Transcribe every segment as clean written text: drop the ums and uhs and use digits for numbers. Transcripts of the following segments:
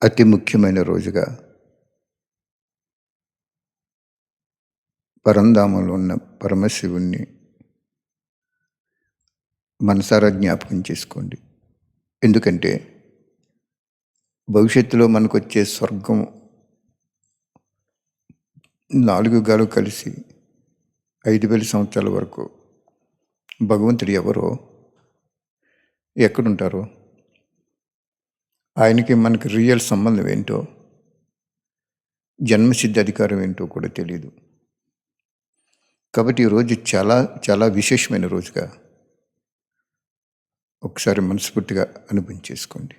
అతి ముఖ్యమైన రోజుగా పరంధామంలో ఉన్న పరమశివుణ్ణి మనసారా జ్ఞాపకం చేసుకోండి. ఎందుకంటే భవిష్యత్తులో మనకొచ్చే స్వర్గం 4 గాలు కలిసి 5,000 సంవత్సరాల వరకు భగవంతుడు ఎవరో, ఎక్కడుంటారో, ఆయనకి మనకి రియల్ సంబంధం ఏంటో, జన్మసిద్ధ అధికారం ఏంటో కూడా తెలియదు. కాబట్టి ఈరోజు చాలా చాలా విశేషమైన రోజుగా ఒకసారి మనస్ఫూర్తిగా అనుభవం చేసుకోండి.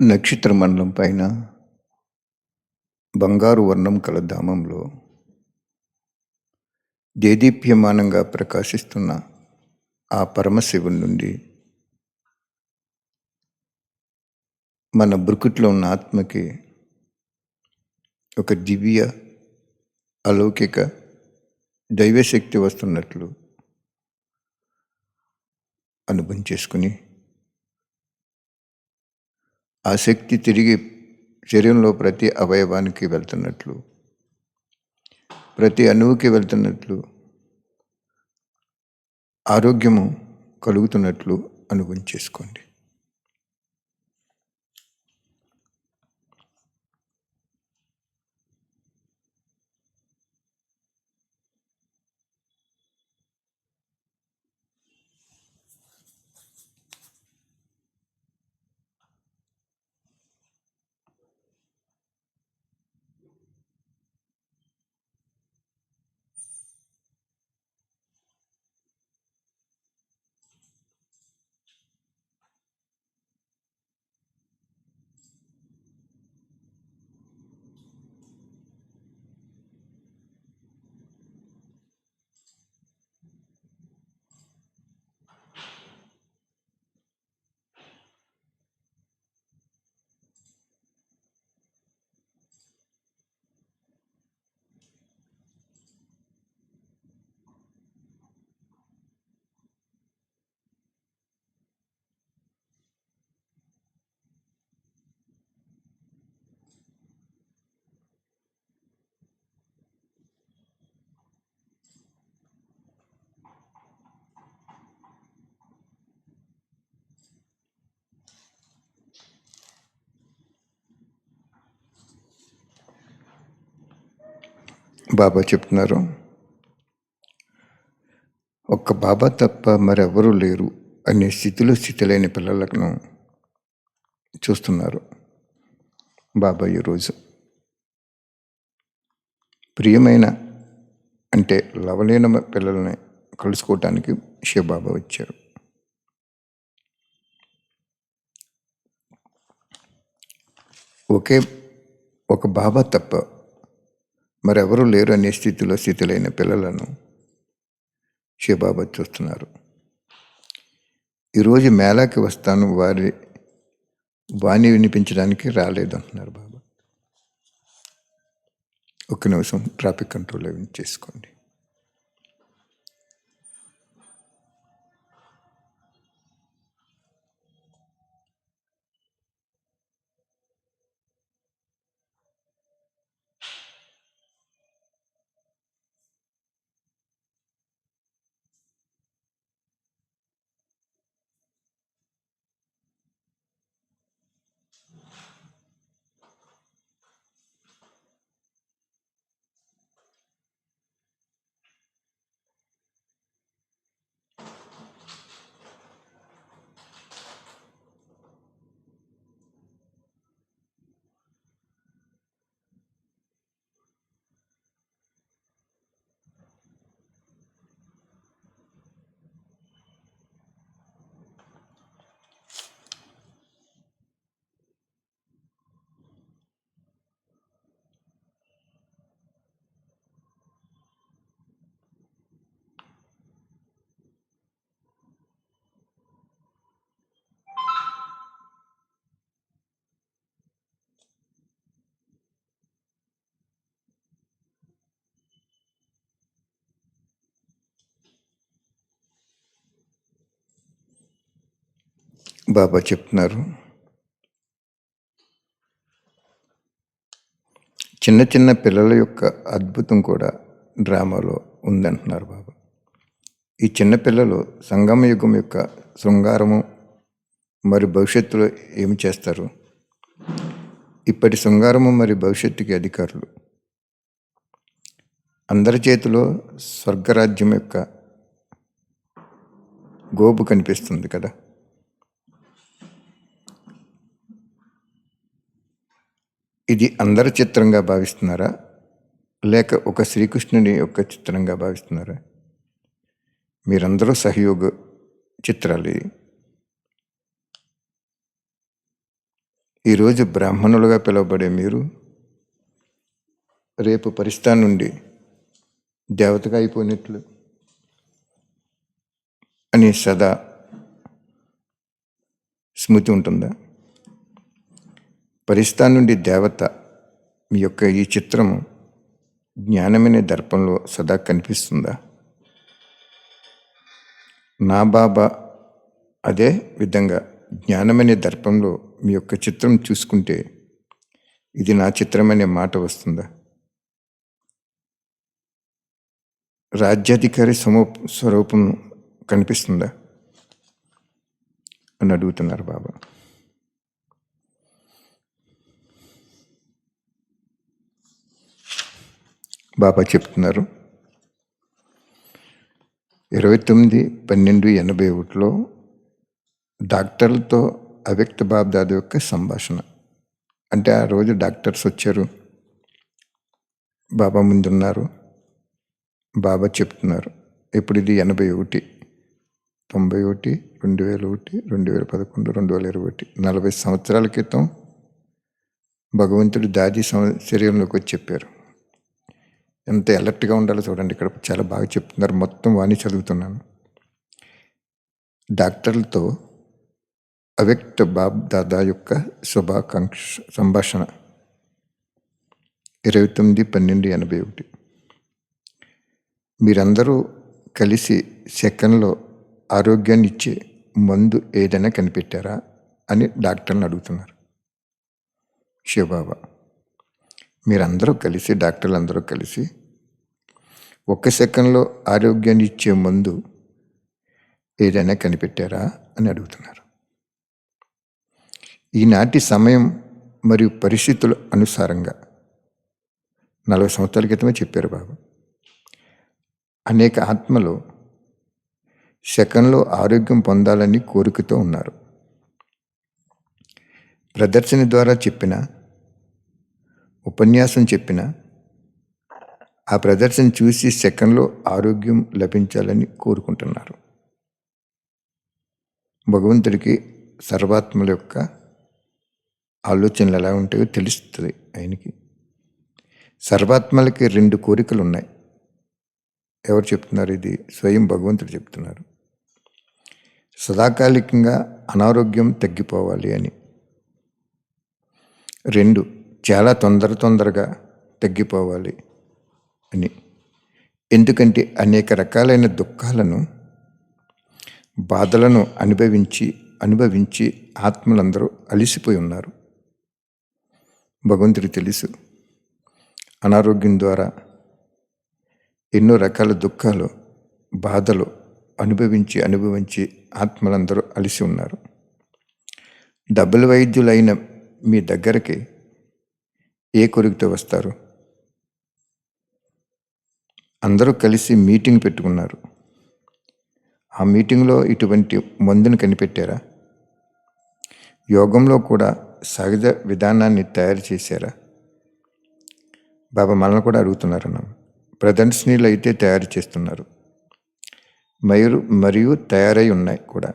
నక్షత్ర మండలం పైన బంగారు వర్ణం కల ధామంలో దేదీప్యమానంగా ప్రకాశిస్తున్న ఆ పరమశివుని నుండి మన బ్రుకుట్లో ఉన్న ఆత్మకి ఒక దివ్య అలౌకిక దైవశక్తి వస్తున్నట్లు అనుభవం చేసుకుని ఆ శక్తి తిరిగి శరీరంలో ప్రతి అవయవానికి వెళ్తున్నట్లు, ప్రతి అణువుకి వెళ్తున్నట్లు, ఆరోగ్యము కలుగుతున్నట్లు అనుభవం చేసుకోండి. బాబా చెప్తున్నారు, ఒక్క బాబా తప్ప మరెవరూ లేరు అనే స్థితిలో స్థితిలేని పిల్లలను చూస్తున్నారు బాబా ఈరోజు. ప్రియమైన అంటే లవలేన పిల్లల్ని కలుసుకోవటానికి శివబాబా వచ్చారు. ఒక బాబా తప్ప మరెవరూ లేరు అనే స్థితిలో స్థితిలైన పిల్లలను శివబాబా చూస్తున్నారు. ఈరోజు మేళాకి వస్తాను, వాణి వినిపించడానికి రాలేదు అంటున్నారు బాబా. ఒక్క నిమిషం ట్రాఫిక్ కంట్రోల్లో చేసుకోండి. బాబా చెప్తున్నారు, చిన్న చిన్న పిల్లల యొక్క అద్భుతం కూడా డ్రామాలో ఉందంటున్నారు బాబా. ఈ చిన్న పిల్లలు సంగమ యుగం యొక్క శృంగారము మరి భవిష్యత్తులో ఏమి చేస్తారు? ఇప్పటి శృంగారము మరి భవిష్యత్తుకి అధికారులు. అందరి చేతిలో స్వర్గరాజ్యం యొక్క గోపు కనిపిస్తుంది కదా. ఇది అందరి చిత్రంగా భావిస్తున్నారా, లేక ఒక శ్రీకృష్ణుని యొక్క చిత్రంగా భావిస్తున్నారా? మీరందరూ సహయోగ చిత్రాలు. ఈరోజు బ్రాహ్మణులుగా పిలువబడే మీరు రేపు పరిస్థానం నుండి దేవతగా అయిపోయినట్లు అని సదా స్మృతి ఉంటుందా? పరిస్థానం నుండి దేవత మీ యొక్క ఈ చిత్రము జ్ఞానమనే దర్పంలో సదా కనిపిస్తుందా? నా బాబా అదే విధంగా జ్ఞానమనే దర్పంలో మీ యొక్క చిత్రం చూసుకుంటే ఇది నా చిత్రమనే మాట వస్తుందా? రాజ్యాధికారి స్వరూపం కనిపిస్తుందా అని అడుగుతున్నారు బాబా. బాబా చెప్తున్నారు, 29/12/81లో డాక్టర్లతో అవ్యక్త బాబ్దాదా యొక్క సంభాషణ. అంటే ఆ రోజు డాక్టర్స్ వచ్చారు, బాబా ముందున్నారు, బాబా చెప్తున్నారు. ఇప్పుడు ఇది 81, 91, 2001, 2011, 2021, 40 సంవత్సరాల క్రితం భగవంతుడు దాది శరీరంలోకి వచ్చి చెప్పారు. ఎంత అలర్ట్గా ఉండాలో చూడండి. ఇక్కడ చాలా బాగా చెప్తున్నారు, మొత్తం వాణి చదువుతున్నాను. డాక్టర్లతో అవ్యక్త బాబ్ దాదా యొక్క శుభాకాంక్ష సంభాషణ 29/12/81. మీరందరూ కలిసి సెకండ్లో ఆరోగ్యాన్ని ఇచ్చే మందు ఏదైనా కనిపెట్టారా అని డాక్టర్ని అడుగుతున్నారు శివబాబా. మీరందరూ కలిసి, డాక్టర్లు అందరూ కలిసి 1 సెకండ్లో ఆరోగ్యాన్ని ఇచ్చే మందు ఏదైనా కనిపెట్టారా అని అడుగుతున్నారు. ఈనాటి సమయం మరియు పరిస్థితుల అనుసారంగా 40 సంవత్సరాల క్రితమే చెప్పారు బాబా. అనేక ఆత్మలు సెకండ్లో ఆరోగ్యం పొందాలని కోరికతో ఉన్నారు. ప్రదర్శన ద్వారా చెప్పిన, ఉపన్యాసం చెప్పిన, ఆ ప్రదర్శన చూసి సెకండ్లో ఆరోగ్యం లభించాలని కోరుకుంటున్నారు. భగవంతుడికి సర్వాత్మల యొక్క ఆలోచనలు ఎలా ఉంటాయో తెలుస్తుంది ఆయనకి. సర్వాత్మలకి 2 కోరికలు ఉన్నాయి. ఎవరు చెప్తున్నారు? ఇది స్వయం భగవంతుడు చెప్తున్నారు. సదాకాలికంగా అనారోగ్యం తగ్గిపోవాలి అని. 2, చాలా తొందరగా తగ్గిపోవాలి అని. ఎందుకంటే అనేక రకాలైన దుఃఖాలను, బాధలను అనుభవించి ఆత్మలందరూ అలిసిపోయి ఉన్నారు. భగవంతుడికి తెలుసు, అనారోగ్యం ద్వారా ఎన్నో రకాల దుఃఖాలు, బాధలు అనుభవించి ఆత్మలందరూ అలిసి ఉన్నారు. డబ్బుల వైద్యులైన మీ దగ్గరికి ఏ కోరికతో వస్తారు? అందరూ కలిసి మీటింగ్ పెట్టుకున్నారు. ఆ మీటింగ్లో ఇటువంటి మందును కనిపెట్టారా? యోగంలో కూడా సహజ విధానాన్ని తయారు చేశారా? బాబా మనల్ని కూడా అడుగుతున్నారు. ప్రదర్శనలు అయితే తయారు చేస్తున్నారు, మరియు తయారై ఉన్నాయి కూడా.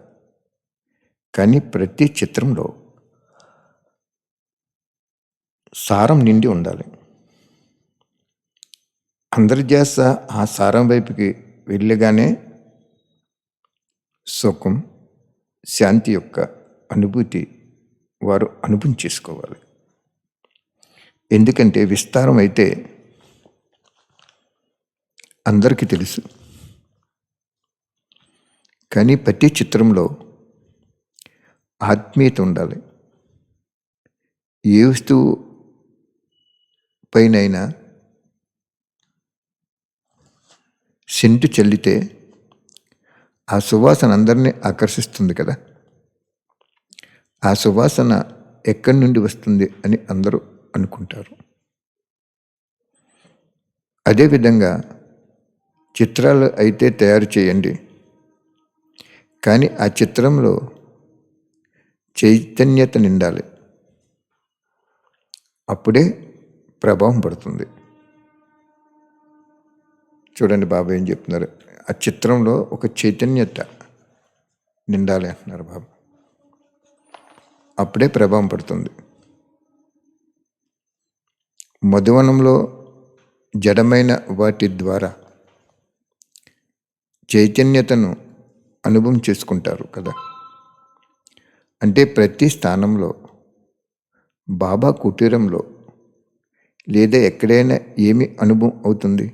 కానీ ప్రతి చిత్రంలో సారం నిండి ఉండాలి. అందరి ధ్యాస ఆ సారం వైపుకి వెళ్ళగానే సుఖం, శాంతి యొక్క అనుభూతి వారు అనుభవం చేసుకోవాలి. ఎందుకంటే విస్తారం అయితే అందరికీ తెలుసు, కానీ ప్రతి చిత్రంలో ఆత్మీయత ఉండాలి. ఏ వస్తువు పైనైనా సెంటు చల్లితే ఆ సువాసన అందరినీ ఆకర్షిస్తుంది కదా. ఆ సువాసన ఎక్కడి నుండి వస్తుంది అని అందరూ అనుకుంటారు. అదేవిధంగా చిత్రాలు అయితే తయారు చేయండి, కానీ ఆ చిత్రంలో చైతన్యత నిండాలి. అప్పుడే ప్రభావం పడుతుంది. చూడండి బాబా ఏం చెప్తున్నారు, ఆ చిత్రంలో ఒక చైతన్యత నిండాలి అంటున్నారు బాబా. అప్పుడే ప్రభావం పడుతుంది. మధువనంలో జడమైన వాటి ద్వారా చైతన్యతను అనుభవం చేసుకుంటారు కదా. అంటే ప్రతి స్థానంలో, బాబా కుటీరంలో లేదా ఎక్కడైనా ఏమి అనుభవం అవుతుంది?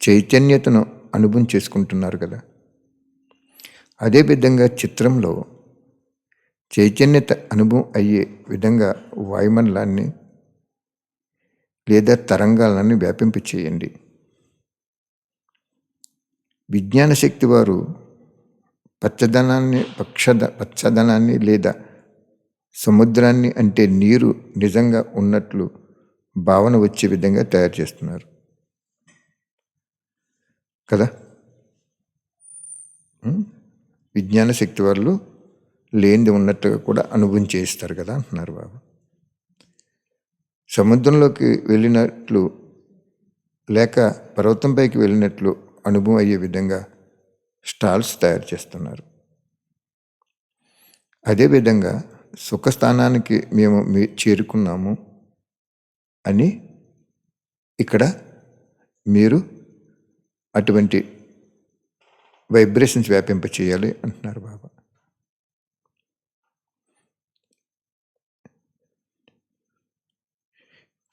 చైతన్యతను అనుభవం చేసుకుంటున్నారు కదా. అదేవిధంగా చిత్రంలో చైతన్యత అనుభవం అయ్యే విధంగా వాయుమండలాన్ని లేదా తరంగాలను వ్యాపింప చేయండి. విజ్ఞాన శక్తి వారు పచ్చదనాన్ని లేదా సముద్రాన్ని, అంటే నీరు నిజంగా ఉన్నట్లు భావన వచ్చే విధంగా తయారు చేస్తున్నారు కదా. విజ్ఞాన శక్తి వాళ్ళు లేనిది ఉన్నట్టుగా కూడా అనుభవం చేయిస్తారు కదా అంటున్నారు బాబు. సముద్రంలోకి వెళ్ళినట్లు లేక పర్వతంపైకి వెళ్ళినట్లు అనుభవం అయ్యే విధంగా స్టాల్స్ తయారు చేస్తున్నారు. అదేవిధంగా సుఖస్థానానికి మేము చేరుకున్నాము అని ఇక్కడ మీరు అటువంటి వైబ్రేషన్స్ వ్యాపింప చేయాలి అంటున్నారు బాబా.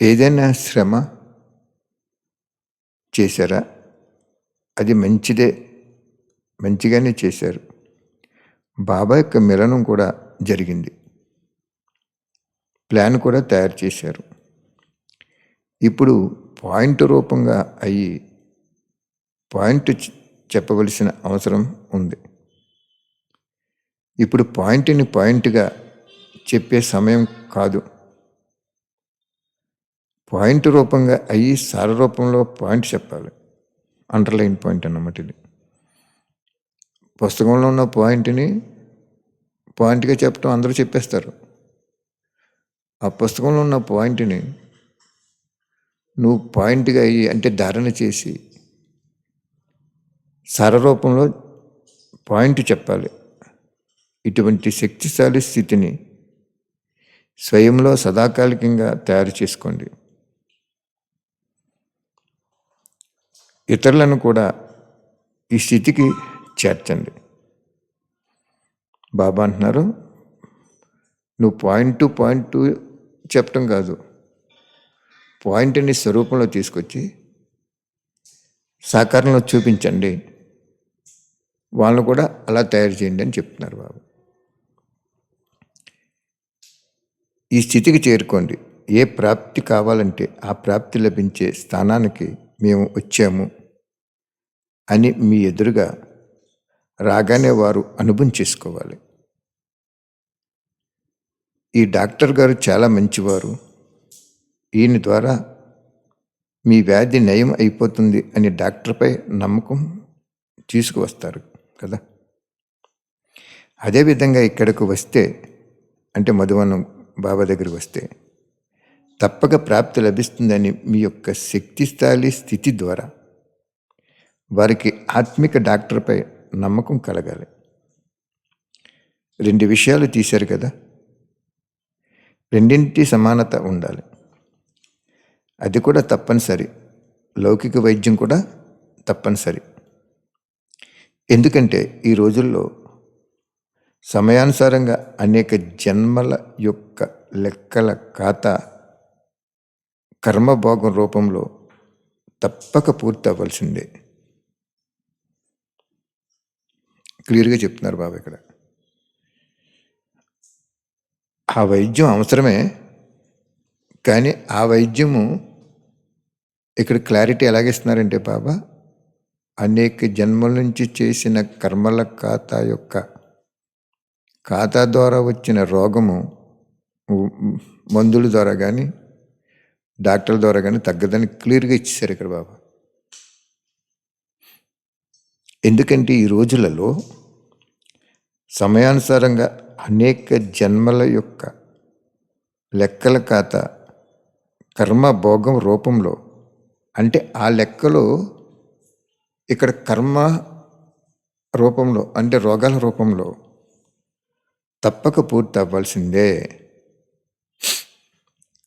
ఏదైనా శ్రమ చేశారా? అది మంచిగానే చేశారు. బాబా యొక్క మిలనం కూడా జరిగింది, ప్లాన్ కూడా తయారు చేశారు. ఇప్పుడు పాయింట్ రూపంగా అయ్యి పాయింట్ చెప్పవలసిన అవసరం ఉంది. ఇప్పుడు పాయింట్గా చెప్పే సమయం కాదు. పాయింట్ రూపంగా అయ్యి సార రూపంలో పాయింట్ చెప్పాలి. అండర్లైన్ పాయింట్ అన్నమాట ఇది. పుస్తకంలో ఉన్న పాయింట్గా చెప్పడం అందరూ చెప్పేస్తారు. ఆ పుస్తకంలో ఉన్న పాయింట్ని నువ్వు పాయింట్గా అయ్యి, అంటే ధారణ చేసి సారరూపంలో పాయింట్ చెప్పాలి. ఇటువంటి శక్తిశాలి స్థితిని స్వయంలో సదాకాలికంగా తయారు చేసుకోండి. ఇతరులను కూడా ఈ స్థితికి చేర్చండి. బాబా అంటున్నారు, నువ్వు పాయింట్ చెప్పటం కాదు, పాయింట్ని స్వరూపంలో తీసుకొచ్చి సాకారంలో చూపించండి, వాళ్ళను కూడా అలా తయారు చేయండి అని చెప్తున్నారు బాబు. ఈ స్థితికి చేరుకోండి. ఏ ప్రాప్తి కావాలంటే ఆ ప్రాప్తి లభించే స్థానానికి మేము వచ్చాము అని మీ ఎదురుగా రాగానే వారు అనుభవం చేసుకోవాలి. ఈ డాక్టర్ గారు చాలా మంచివారు, ఈయన ద్వారా మీ వ్యాధి నయం అయిపోతుంది అని డాక్టర్పై నమ్మకం తీసుకువస్తారు కదా. అదేవిధంగా ఇక్కడకు వస్తే, అంటే మధువనం బాబా దగ్గరికి వస్తే తప్పక ప్రాప్తి లభిస్తుందని మీ యొక్క శక్తిశాలి స్థితి ద్వారా వారికి ఆత్మిక డాక్టర్పై నమ్మకం కలగాలి. 2 విషయాలు తీశారు కదా, రెండింటి సమానత ఉండాలి. అది కూడా తప్పనిసరి. లౌకిక వైద్యం కూడా తప్పనిసరి. ఎందుకంటే ఈ రోజుల్లో సమయానుసారంగా అనేక జన్మల యొక్క లెక్కల ఖాతా కర్మభోగం రూపంలో తప్పక పూర్తి అవ్వాల్సిందే. క్లియర్గా చెప్తున్నారు బాబా ఇక్కడ. ఆ వైద్యం అవసరమే, కానీ ఆ వైద్యము ఇక్కడ క్లారిటీ ఎలాగిస్తున్నారంటే బాబా, అనేక జన్మల నుంచి చేసిన కర్మల ఖాతా ద్వారా వచ్చిన రోగము మందుల ద్వారా కానీ డాక్టర్ల ద్వారా కానీ తగ్గదని క్లియర్గా ఇచ్చేసారు ఇక్కడ బాబా. ఎందుకంటే ఈ రోజులలో సమయానుసారంగా అనేక జన్మల యొక్క లెక్కల ఖాతా కర్మ భోగం రూపంలో, అంటే ఆ లెక్కలో ఇక్కడ కర్మ రూపంలో అంటే రోగాల రూపంలో తప్పక పూర్తి అవ్వాల్సిందే.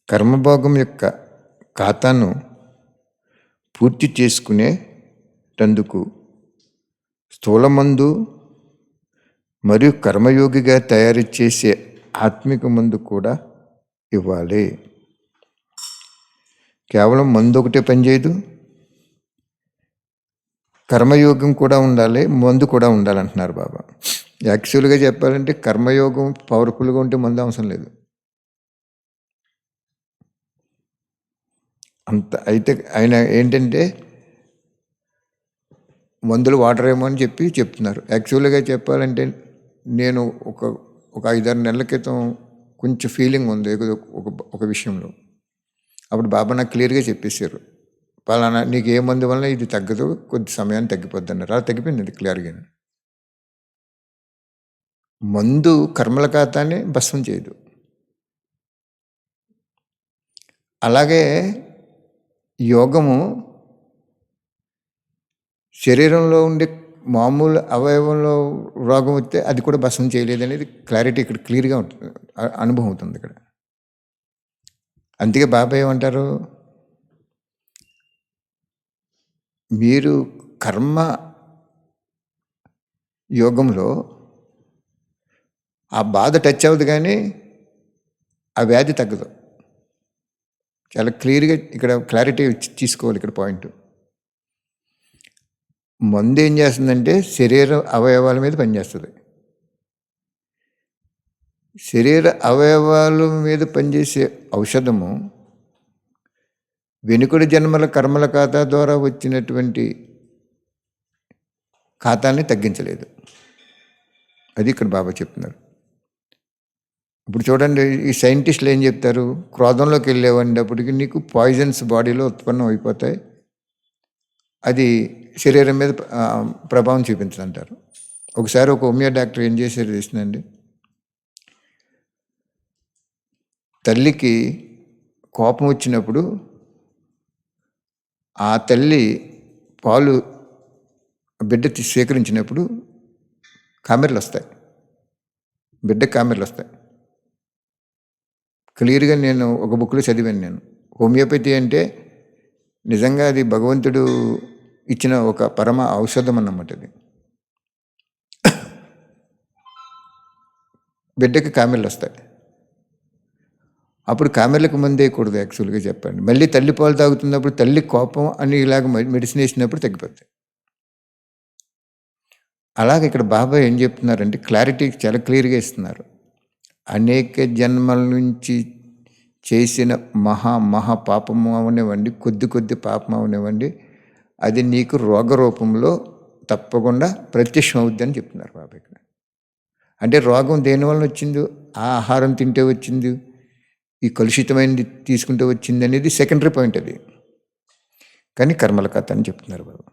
కర్మభోగం యొక్క ఖాతాను పూర్తి చేసుకునేటందుకు స్థూలమందు మరియు కర్మయోగిగా తయారు చేసే ఆత్మిక మందు కూడా ఇవ్వాలి. కేవలం మందు ఒకటే పనిచేయదు, కర్మయోగం కూడా ఉండాలి, మందు కూడా ఉండాలంటున్నారు బాబా. యాక్చువల్గా చెప్పాలంటే కర్మయోగం పవర్ఫుల్గా ఉంటే మందు అవసరం లేదు. అంత అయితే ఆయన ఏంటంటే మందులు వాడరేమో అని చెప్తున్నారు. యాక్చువల్గా చెప్పాలంటే నేను ఒక 5-6 నెలల క్రితం కొంచెం ఫీలింగ్ ఉంది ఒక విషయంలో. అప్పుడు బాబా నాకు క్లియర్గా చెప్పేశారు, పలానా నీకు ఏ మందు వల్ల ఇది తగ్గదు, కొద్ది సమయాన్ని తగ్గిపోద్ది అన్నారు. అలా తగ్గిపోయింది అది క్లియర్గా. మందు కర్మల ఖాతాన్ని భస్మం చేయదు. అలాగే యోగము శరీరంలో ఉండే మామూలు అవయవంలో రోగం వస్తే అది కూడా భస్మం చేయలేదు అనేది క్లారిటీ ఇక్కడ క్లియర్గా ఉంటుంది, అనుభవం అవుతుంది ఇక్కడ. అందుకే బాబా ఏమంటారు, మీరు కర్మ యోగంలో ఆ బాధ టచ్ అవ్వదు కానీ ఆ వ్యాధి తగ్గదు. చాలా క్లియర్గా ఇక్కడ క్లారిటీ తీసుకోవాలి ఇక్కడ పాయింట్. మందు ఏం చేస్తుందంటే శరీర అవయవాల మీద పనిచేస్తుంది. శరీర అవయవాల మీద పనిచేసే ఔషధము వెనుకటి జన్మల కర్మల ఖాతా ద్వారా వచ్చినటువంటి ఖాతాన్ని తగ్గించలేదు. అది ఇక్కడ బాబా చెప్తున్నారు. ఇప్పుడు చూడండి, ఈ సైంటిస్టులు ఏం చెప్తారు, క్రోధంలోకి వెళ్ళేవాడినప్పటికీ నీకు పాయిజన్స్ బాడీలో ఉత్పన్నం అయిపోతాయి, అది శరీరం మీద ప్రభావం చూపించదంటారు. ఒకసారి ఒక హోమియో డాక్టర్ ఏం చేశారు తెలిసిందండి, తల్లికి కోపం వచ్చినప్పుడు ఆ తల్లి పాలు బిడ్డ స్వీకరించినప్పుడు కామెర్లు వస్తాయి, బిడ్డకి కామెర్లు వస్తాయి. క్లియర్గా నేను ఒక బుక్లో చదివాను. నేను హోమియోపతి అంటే నిజంగా అది భగవంతుడు ఇచ్చిన ఒక పరమ ఔషధం అన్నమాట. అది బిడ్డకి కామెర్లు వస్తాయి. అప్పుడు కామెర్లకు మందు వేయకూడదు యాక్చువల్గా చెప్పండి. మళ్ళీ తల్లి పాలు తాగుతున్నప్పుడు తల్లి కోపం అని ఇలాగ మెడిసిన్ వేసినప్పుడు తగ్గిపోతాయి. అలాగే ఇక్కడ బాబా ఏం చెప్తున్నారంటే క్లారిటీ చాలా క్లియర్గా ఇస్తున్నారు. అనేక జన్మల నుంచి చేసిన మహా పాపము అవనివ్వండి, కొద్ది పాపం అవనివ్వండి, అది నీకు రోగ రూపంలో తప్పకుండా ప్రత్యక్షం అవుద్ది అని చెప్తున్నారు బాబా ఇక్కడ. అంటే రోగం దేనివల్ల వచ్చిందో, ఆ ఆహారం తింటే వచ్చింది, ఈ కలుషితమైనది తీసుకుంటే వచ్చింది అనేది సెకండరీ పాయింట్. అది కానీ కర్మల కథ అని చెప్తున్నారు బాబా.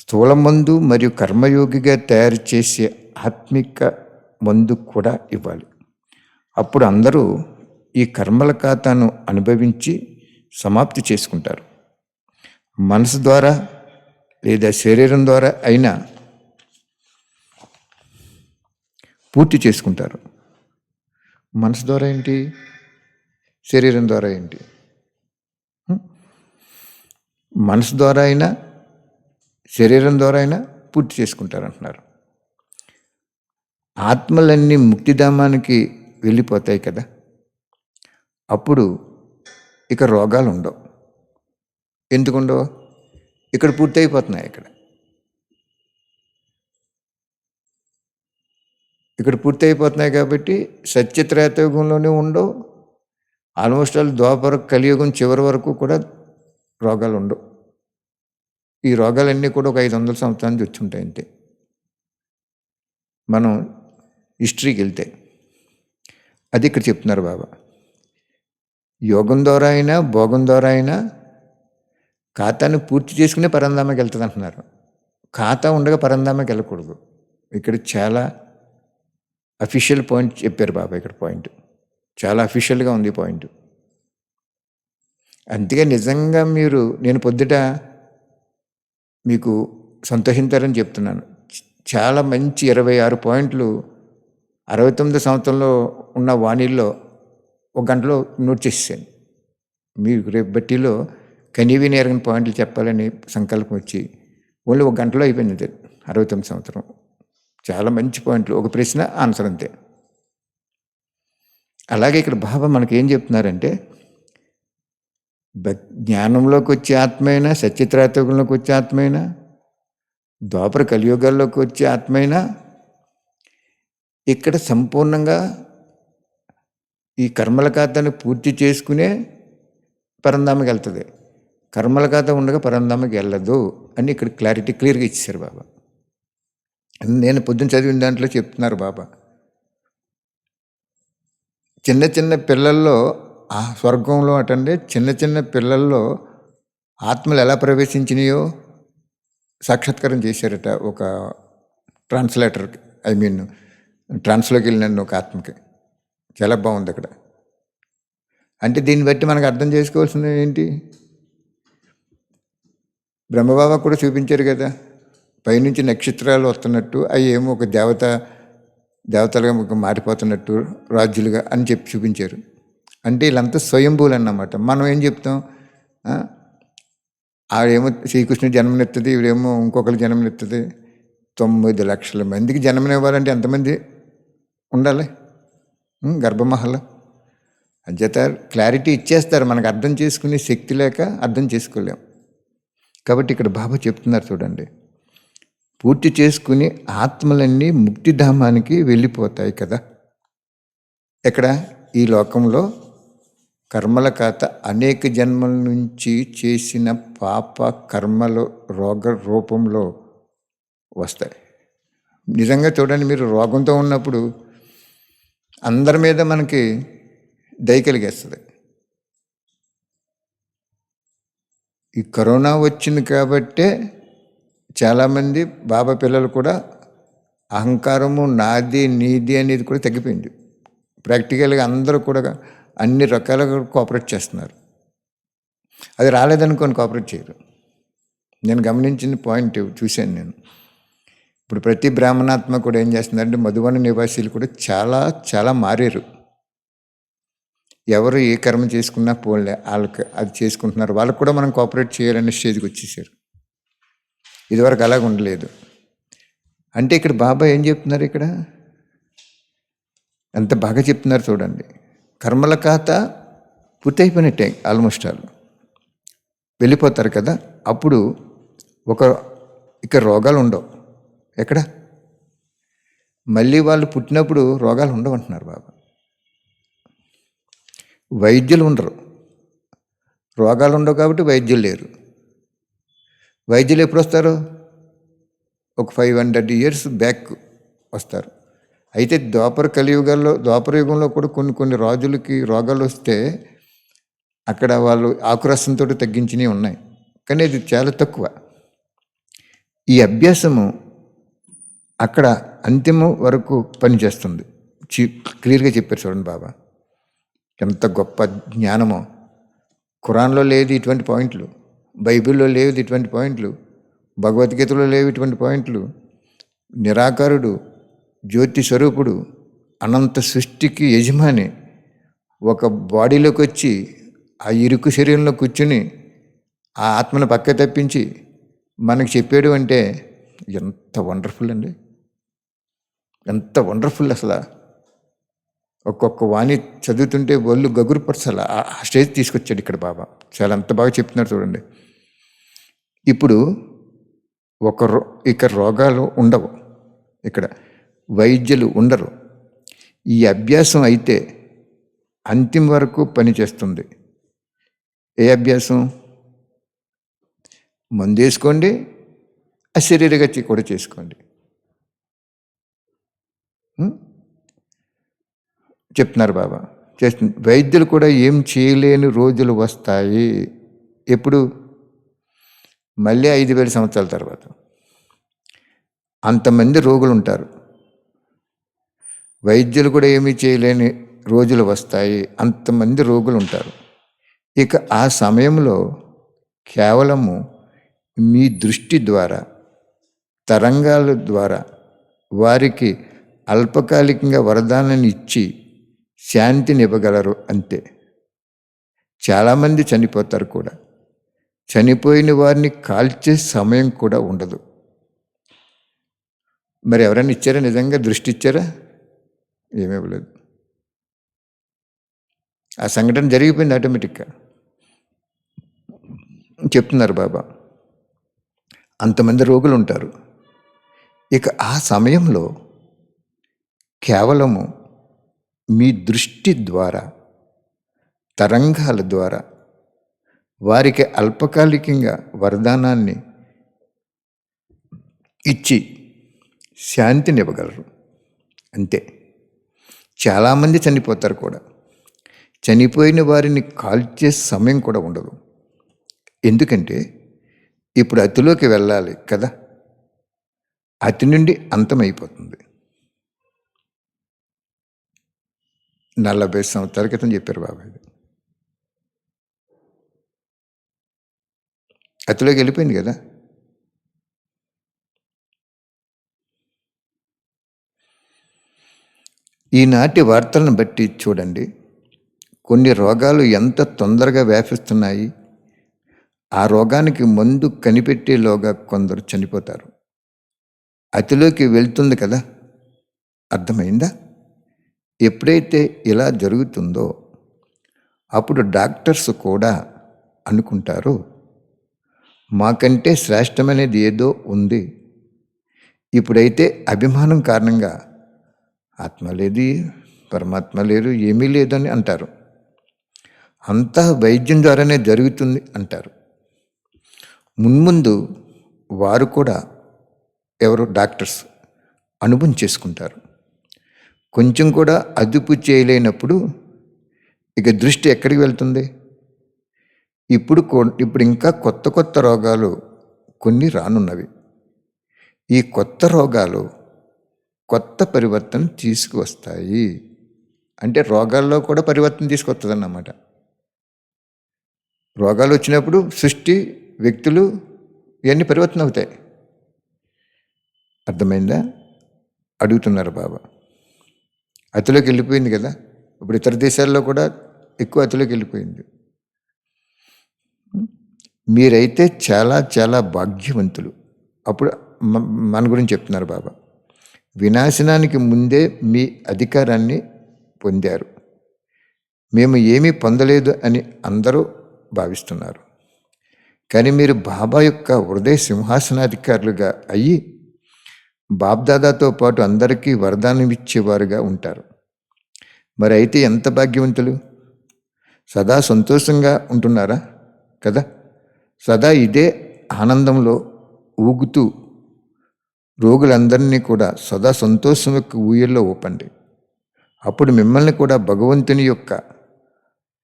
స్థూల మందు మరియు కర్మయోగిగా తయారు చేసే ఆత్మిక మందు కూడా ఇవ్వాలి. అప్పుడు అందరూ ఈ కర్మల ఖాతాను అనుభవించి సమాప్తి చేసుకుంటారు. మనసు ద్వారా లేదా శరీరం ద్వారా అయినా పూర్తి చేసుకుంటారు. మనసు ద్వారా ఏంటి, శరీరం ద్వారా ఏంటి? మనసు ద్వారా అయినా శరీరం ద్వారా అయినా పూర్తి చేసుకుంటారు అంటున్నారు. ఆత్మలన్నీ ముక్తిధామానికి వెళ్ళిపోతాయి కదా, అప్పుడు ఇక రోగాలు ఉండవు. ఎందుకుండవు? ఇక్కడ పూర్తి అయిపోతున్నాయి. ఇక్కడ ఇక్కడ పూర్తి అయిపోతున్నాయి కాబట్టి సత్యత్రేతయుగంలోనే ఉండవు. ఆల్మోస్ట్ ఆల్ ద్వాపర కలియుగం చివరి వరకు కూడా రోగాలు ఉండవు. ఈ రోగాలన్నీ కూడా ఒక 500 సంవత్సరాల నుంచి వచ్చి ఉంటాయి అంతే. మనం హిస్టరీకి వెళ్తే అది ఇక్కడ చెప్తున్నారు బాబా. యోగం ద్వారా అయినా భోగం ద్వారా అయినా ఖాతాను పూర్తి చేసుకునే పరంధామకి వెళ్తుంది అంటున్నారు. ఖాతా ఉండగా పరంధామకి వెళ్ళకూడదు. ఇక్కడ చాలా అఫీషియల్ పాయింట్ చెప్పారు బాబా. ఇక్కడ పాయింట్ చాలా అఫీషియల్గా ఉంది పాయింట్. అందుకే నిజంగా నేను పొద్దుట మీకు సంతోషించారని చెప్తున్నాను. చాలా మంచి 26 పాయింట్లు 69 సంవత్సరంలో ఉన్న వాణిల్లో ఒక గంటలో నోట్ చేసేసాను. మీరు రేపు బట్టిలో కనీవి నేరని పాయింట్లు చెప్పాలని సంకల్పం వచ్చి ఓన్లీ ఒక గంటలో అయిపోయింది 69 సంవత్సరం. చాలా మంచి పాయింట్లు, ఒక ప్రశ్న ఆన్సర్ అంతే. అలాగే ఇక్కడ బాబా మనకేం చెప్తున్నారంటే, జ్ఞానంలోకి వచ్చే ఆత్మైనా, సత్యత్రేతయుగంలోకి వచ్చే ఆత్మైనా, ద్వాపర కలియుగాల్లోకి వచ్చే ఆత్మైనా ఇక్కడ సంపూర్ణంగా ఈ కర్మల ఖాతాను పూర్తి చేసుకునే పరంధామకి వెళ్తుంది. కర్మల ఖాతా ఉండగా పరంధామకి వెళ్ళదు అని ఇక్కడ క్లియర్గా ఇచ్చేశారు బాబా. నేను పొద్దున్న చదివిన దాంట్లో చెప్తున్నారు బాబా. చిన్న చిన్న పిల్లల్లో ఆ స్వర్గంలో అటండి, చిన్న చిన్న పిల్లల్లో ఆత్మలు ఎలా ప్రవేశించినాయో సాక్షాత్కారం చేశారట ఒక ట్రాన్స్లేటర్కి. ట్రాన్స్లోకి వెళ్ళినాను ఒక ఆత్మకి. చాలా బాగుంది అక్కడ. అంటే దీన్ని బట్టి మనకు అర్థం చేసుకోవాల్సింది ఏంటి, బ్రహ్మబాబా కూడా చూపించారు కదా, పైనుంచి నక్షత్రాలు వస్తున్నట్టు, అవి ఏమో ఒక దేవతలుగా మారిపోతున్నట్టు, రాజులుగా అని చెప్పి చూపించారు. అంటే వీళ్ళంతా స్వయంభూలు అన్నమాట. మనం ఏం చెప్తాం, ఆడేమో శ్రీకృష్ణుడు జన్మనెత్తుంది, ఈవిడేమో ఇంకొకరు జన్మనెత్తుంది. 9 లక్షల మందికి జన్మనివ్వాలంటే ఎంతమంది ఉండాలి గర్భమహల్లో? అంచేత క్లారిటీ ఇచ్చేస్తారు, మనకు అర్థం చేసుకునే శక్తి లేక అర్థం చేసుకోలేం. కాబట్టి ఇక్కడ బాబా చెప్తున్నారు చూడండి, పూర్తి చేసుకుని ఆత్మలన్నీ ముక్తిధామానికి వెళ్ళిపోతాయి కదా. ఎక్కడ? ఈ లోకంలో కర్మల ఖాతా అనేక జన్మల నుంచి చేసిన పాప కర్మలు రోగ రూపంలో వస్తాయి. నిజంగా చూడండి, మీరు రోగంతో ఉన్నప్పుడు అందరి మీద మనకి దయ కలిగేస్తుంది. ఈ కరోనా వచ్చింది కాబట్టే చాలామంది బాబా పిల్లలు కూడా అహంకారము, నాది నీది అనేది కూడా తగ్గిపోయింది. ప్రాక్టికల్గా అందరూ కూడా అన్ని రకాలుగా కోఆపరేట్ చేస్తున్నారు. అది రాలేదనుకోని కోఆపరేట్ చేయరు. నేను గమనించిన పాయింట్ చూశాను నేను. ఇప్పుడు ప్రతి బ్రాహ్మణాత్మ కూడా ఏం చేస్తుందంటే, మధువన నివాసీలు కూడా చాలా చాలా మారారు. ఎవరు ఏ కర్మ చేసుకున్నా పోలే, వాళ్ళకి అది చేసుకుంటున్నారు. వాళ్ళకు కూడా మనం కోఆపరేట్ చేయాలనే స్టేజ్కి వచ్చేసారు. ఇదివరకు అలాగ ఉండలేదు. అంటే ఇక్కడ బాబా ఏం చెప్తున్నారు, ఇక్కడ ఎంత బాగా చెప్తున్నారు చూడండి. కర్మల ఖాతా పూర్తయిపోయినట్టే, ఆల్మోస్ట్ ఆల్ వెళ్ళిపోతారు కదా. అప్పుడు ఇక రోగాలు ఉండవు. ఎక్కడ? మళ్ళీ వాళ్ళు పుట్టినప్పుడు రోగాలు ఉండవు అంటున్నారు బాబా. వైద్యులు ఉండరు, రోగాలు ఉండవు కాబట్టి వైద్యులు లేరు. వైద్యులు ఎప్పుడు వస్తారు? ఒక 500 years బ్యాక్ వస్తారు. అయితే ద్వాపర యుగంలో కూడా కొన్ని రాజులకి రోగాలు వస్తే అక్కడ వాళ్ళు ఆకురసంతో తగ్గించినవి ఉన్నాయి, కానీ అది చాలా తక్కువ. ఈ అభ్యాసము అక్కడ అంతిమం వరకు పనిచేస్తుంది. క్లియర్గా చెప్పారు చూడండి బాబా. ఎంత గొప్ప జ్ఞానమో. ఖురాన్లో లేదు ఇటువంటి పాయింట్లు, బైబిల్లో లేవు ఇటువంటి పాయింట్లు, భగవద్గీతలో లేవు ఇటువంటి పాయింట్లు. నిరాకారుడు, జ్యోతి స్వరూపుడు, అనంత సృష్టికి యజమాని ఒక బాడీలోకి వచ్చి ఆ ఇరుకు శరీరంలో కూర్చుని ఆ ఆత్మను పక్క తప్పించి మనకు చెప్పాడు అంటే ఎంత వండర్ఫుల్ అండి, ఎంత వండర్ఫుల్. అసలు ఒక్కొక్క వాణి చదువుతుంటే ఒళ్ళు గగురుపరచాల, ఆ స్టేజ్ తీసుకొచ్చాడు ఇక్కడ బాబా. చాలా అంత బాగా చెప్తున్నారు చూడండి. ఇప్పుడు ఇక రోగాలు ఉండవు. ఇక్కడ వైద్యులు ఉండరు. ఈ అభ్యాసం అయితే అంతిమ వరకు పనిచేస్తుంది. ఏ అభ్యాసం? మందు వేసుకోండి, అశరీరగతి కూడా చేసుకోండి. చెప్తున్నారు బాబా. చేస్తుంది. వైద్యులు కూడా ఏం చేయలేని రోజులు వస్తాయి. ఎప్పుడు? మళ్ళీ 5,000 సంవత్సరాల తర్వాత. అంతమంది రోగులు ఉంటారు. వైద్యులు కూడా ఏమీ చేయలేని రోజులు వస్తాయి. అంతమంది రోగులు ఉంటారు. ఇక ఆ సమయంలో కేవలము మీ దృష్టి ద్వారా, తరంగాల ద్వారా వారికి అల్పకాలికంగా వరదానాన్ని ఇచ్చి శాంతినివ్వగలరు అంతే. చాలామంది చనిపోతారు కూడా. చనిపోయిన వారిని కాల్చే సమయం కూడా ఉండదు. మరి ఎవరైనా ఇచ్చారా? నిజంగా దృష్టి ఇచ్చారా? ఏమీ ఇవ్వలేదు. ఆ సంఘటన జరిగిపోయింది ఆటోమేటిక్గా. చెప్తున్నారు బాబా. అంతమంది రోగులు ఉంటారు. ఇక ఆ సమయంలో కేవలము మీ దృష్టి ద్వారా, తరంగాల ద్వారా వారికి అల్పకాలికంగా వరదానాన్ని ఇచ్చి శాంతినివ్వగలరు అంతే. చాలామంది చనిపోతారు కూడా. చనిపోయిన వారిని కాల్చే సమయం కూడా ఉండదు. ఎందుకంటే ఇప్పుడు అతిలోకి వెళ్ళాలి కదా. అతి నుండి అంతమైపోతుంది. 40 సంవత్సరాల క్రితం చెప్పారు బాబా. అతిలోకి వెళ్ళిపోయింది కదా. ఈనాటి వార్తలను బట్టి చూడండి, కొన్ని రోగాలు ఎంత తొందరగా వ్యాపిస్తున్నాయి. ఆ రోగానికి మందు కనిపెట్టేలోగా కొందరు చనిపోతారు. అతిలోకి వెళ్తుంది కదా. అర్థమైందా? ఎప్పుడైతే ఇలా జరుగుతుందో అప్పుడు డాక్టర్స్ కూడా అనుకుంటారు, మాకంటే శ్రేష్టమనేది ఏదో ఉంది. ఇప్పుడైతే అభిమానం కారణంగా ఆత్మ లేదు, పరమాత్మ లేరు, ఏమీ లేదని అంటారు. అంతా వైద్యం ద్వారానే జరుగుతుంది అంటారు. మున్ముందు వారు కూడా ఎవరు డాక్టర్స్ అనుభవం చేసుకుంటారు. కొంచెం కూడా అదుపు చేయలేనప్పుడు ఇక దృష్టి ఎక్కడికి వెళ్తుంది? ఇప్పుడు ఇంకా కొత్త కొత్త రోగాలు కొన్ని రానున్నవి. ఈ కొత్త రోగాలు కొత్త పరివర్తన తీసుకువస్తాయి. అంటే రోగాల్లో కూడా పరివర్తన తీసుకొస్తుంది అన్నమాట. రోగాలు వచ్చినప్పుడు సృష్టి, వ్యక్తులు ఇవన్నీ పరివర్తన అవుతాయి. అర్థమైందా? అడుగుతున్నారు బాబా. అతిలోకి వెళ్ళిపోయింది కదా. ఇప్పుడు ఇతర దేశాల్లో కూడా ఎక్కువ అతిలోకి వెళ్ళిపోయింది. మీరైతే చాలా చాలా భాగ్యవంతులు. అప్పుడు మన గురించి చెప్తున్నారు బాబా. వినాశనానికి ముందే మీ అధికారాన్ని పొందారు. మేము ఏమీ పొందలేదు అని అందరూ భావిస్తున్నారు. కానీ మీరు బాబా యొక్క హృదయ సింహాసనాధికారులుగా అయ్యి బాబ్దాదాతో పాటు అందరికీ వరదానం ఇచ్చేవారుగా ఉంటారు. మరి అయితే ఎంత భాగ్యవంతులు! సదా సంతోషంగా ఉంటున్నారా కదా. సదా ఇదే ఆనందంలో ఊగుతూ రోగులందరినీ కూడా సదా సంతోషం యొక్క ఊయల్లో ఊపండి. అప్పుడు మిమ్మల్ని కూడా భగవంతుని యొక్క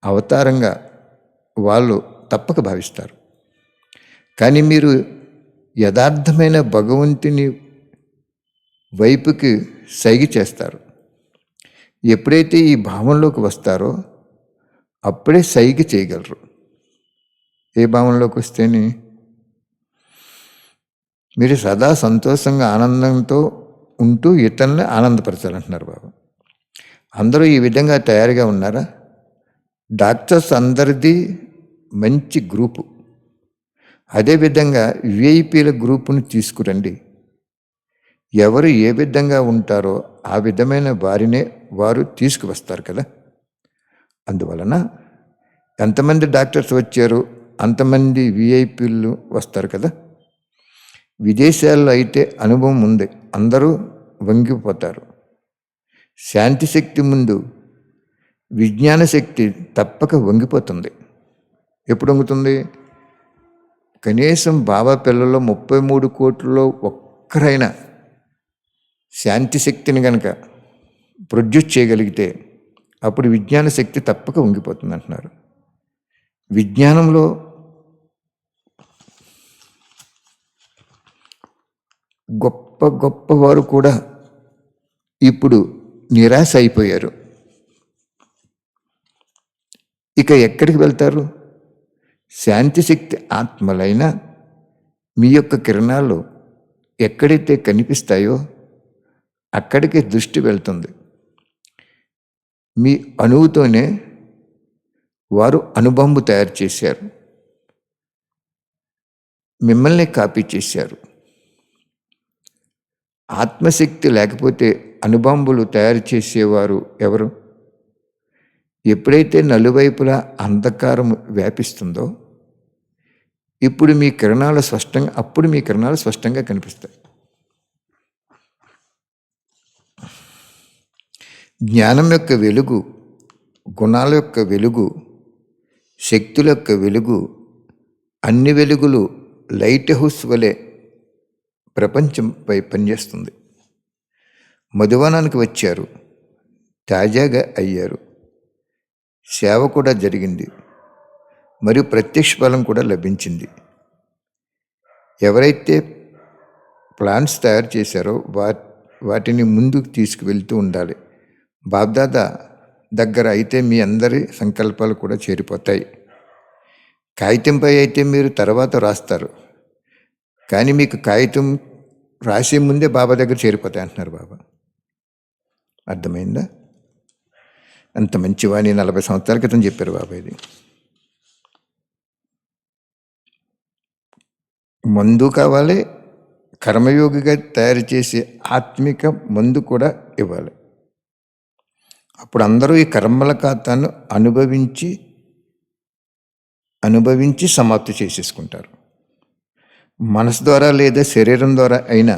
అవతారంగా వాళ్ళు తప్పక భావిస్తారు. కానీ మీరు యథార్థమైన భగవంతుని వైపుకి సైగ చేస్తారు. ఎప్పుడైతే ఈ భావంలోకి వస్తారో అప్పుడే సైగ చేయగలరు. ఏ భావంలోకి వస్తేనే? మీరు సదా సంతోషంగా ఆనందంతో ఉంటూ ఇతరులని ఆనందపరచాలంటున్నారు బాబా. అందరూ ఈ విధంగా తయారుగా ఉన్నారా? డాక్టర్స్ అందరిది మంచి గ్రూపు. అదేవిధంగా విఐపీల గ్రూపును తీసుకురండి. ఎవరు ఏ విధంగా ఉంటారో ఆ విధమైన వారినే వారు తీసుకువస్తారు కదా. అందువలన ఎంతమంది డాక్టర్స్ వచ్చారో అంతమంది విఐపీలు వస్తారు కదా. విదేశాల్లో అయితే అనుభవం ఉంది. అందరూ వంగిపోతారు. శాంతి శక్తి ముందు విజ్ఞాన శక్తి తప్పక వంగిపోతుంది. ఎప్పుడు వంగుతుంది? కనీసం బాబా పిల్లల్లో 33 కోట్లలో ఒక్కరైనా శాంతి శక్తిని కనుక ప్రొడ్యూస్ చేయగలిగితే అప్పుడు విజ్ఞాన శక్తి తప్పక వంగిపోతుంది అంటున్నారు. విజ్ఞానంలో గొప్ప గొప్పవారు కూడా ఇప్పుడు నిరాశ అయిపోయారు. ఇక ఎక్కడికి వెళ్తారు? శాంతి శక్తి ఆత్మలైన మీ యొక్క కిరణాలు ఎక్కడైతే కనిపిస్తాయో అక్కడికి దృష్టి వెళ్తుంది. మీ అణువుతోనే వారు అణుబాంబు తయారు చేశారు, మిమ్మల్ని కాపీ చేశారు. ఆత్మశక్తి లేకపోతే అణుబాంబులు తయారు చేసేవారు ఎవరు? ఎప్పుడైతే నలువైపులా అంధకారం వ్యాపిస్తుందో అప్పుడు మీ కిరణాలు స్పష్టంగా కనిపిస్తాయి. జ్ఞానం యొక్క వెలుగు, గుణాల యొక్క వెలుగు, శక్తుల యొక్క వెలుగు, అన్ని వెలుగులు లైట్ హౌస్ వలె ప్రపంచంపై పనిచేస్తుంది. మధువనానికి వచ్చారు, తాజాగా అయ్యారు, సేవ కూడా జరిగింది, మరియు ప్రత్యక్ష ఫలం కూడా లభించింది. ఎవరైతే ప్లాన్స్ తయారు చేశారో వాటిని ముందుకు తీసుకువెళ్తూ ఉండాలి. బాబ్దాదా దగ్గర అయితే మీ అందరి సంకల్పాలు కూడా చేరిపోతాయి. కాగితంపై అయితే మీరు తర్వాత రాస్తారు, కానీ మీకు కాగితం రాసే ముందే బాబా దగ్గర చేరిపోతాయి అంటున్నారు బాబా. అర్థమైందా? అంత మంచివాణి 40 సంవత్సరాల క్రితం చెప్పారు బాబా. ఇది మందు కావాలి, కర్మయోగిగా తయారు చేసే ఆత్మిక మందు కూడా ఇవ్వాలి. అప్పుడు అందరూ ఈ కర్మల ఖాతాను అనుభవించి సమాప్తి చేసేసుకుంటారు. మనసు ద్వారా లేదా శరీరం ద్వారా అయినా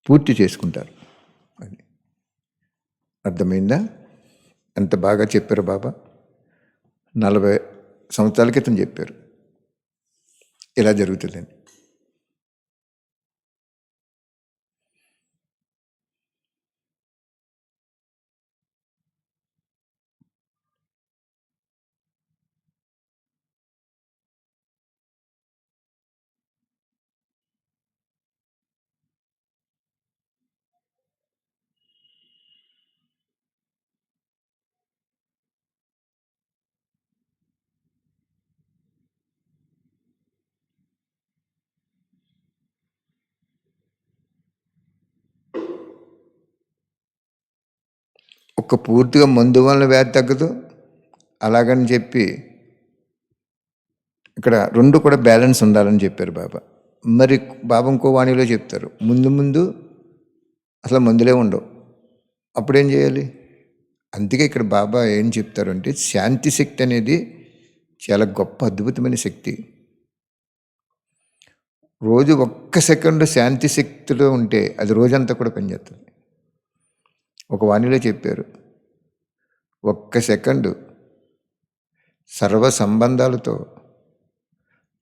పూర్తి చేసుకుంటారు. అది అర్థమైందా? ఎంత బాగా చెప్పారు బాబా. 40 సంవత్సరాల క్రితం చెప్పారు ఇలా జరుగుతుందని. ఒక పూర్తిగా మందు వల్ల వ్యాధి తగ్గదు, అలాగని చెప్పి ఇక్కడ 2 కూడా బ్యాలెన్స్ ఉండాలని చెప్పారు బాబా. మరి బాబా ఇంకో వాణిలో చెప్తారు, ముందు అసలు మందులే ఉండవు, అప్పుడేం చేయాలి? అందుకే ఇక్కడ బాబా ఏం చెప్తారు అంటే, శాంతి శక్తి అనేది చాలా గొప్ప అద్భుతమైన శక్తి. రోజు 1 సెకండ్ శాంతి శక్తిలో ఉంటే అది రోజంతా కూడా పనిచేస్తుంది. ఒక వాణిలో చెప్పారు, 1 సెకండు సర్వ సంబంధాలతో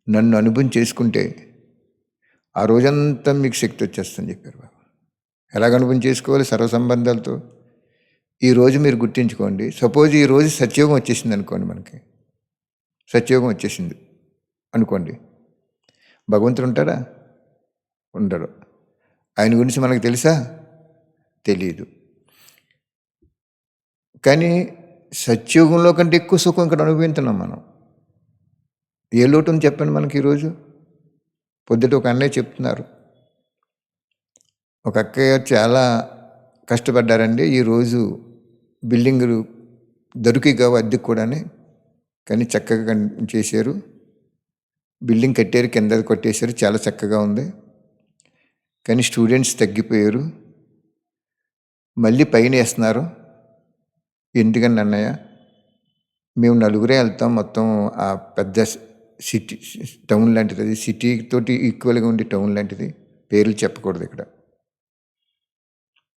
నన్ను అనుభవం చేసుకుంటే ఆ రోజంతా మీకు శక్తి వచ్చేస్తుందని చెప్పారు బాబా. ఎలాగ అనుభవం చేసుకోవాలి? సర్వ సంబంధాలతో. ఈరోజు మీరు గుర్తించుకోండి, సపోజ్ ఈరోజు సత్యోగం వచ్చేసింది అనుకోండి, మనకి సత్యోగం వచ్చేసింది అనుకోండి, భగవంతుడు ఉంటాడా? ఉండడు. ఆయన గురించి మనకు తెలుసా? తెలియదు. కానీ సత్యోగంలో కంటే ఎక్కువ సుఖం ఇక్కడ అనుభవిస్తున్నాం మనం. ఏ లోటు అని చెప్పండి మనకి. ఈరోజు పొద్దుట ఒక అన్నయ్య చెప్తున్నారు, ఒక అక్కయ్య చాలా కష్టపడ్డారండి, ఈరోజు బిల్డింగులు దొరికిగా అద్దెకు కూడా, కానీ చక్కగా చేశారు, బిల్డింగ్ కట్టారు, కింద కొట్టేశారు, చాలా చక్కగా ఉంది, కానీ స్టూడెంట్స్ తగ్గిపోయారు, మళ్ళీ పైన వేస్తున్నారు. ఎందుకని అన్నయ్య? మేము 4 వెళ్తాం, మొత్తం ఆ పెద్ద సిటీ టౌన్ లాంటిది, అది సిటీ తోటి ఈక్వల్గా ఉండే టౌన్ లాంటిది, పేర్లు చెప్పకూడదు ఇక్కడ.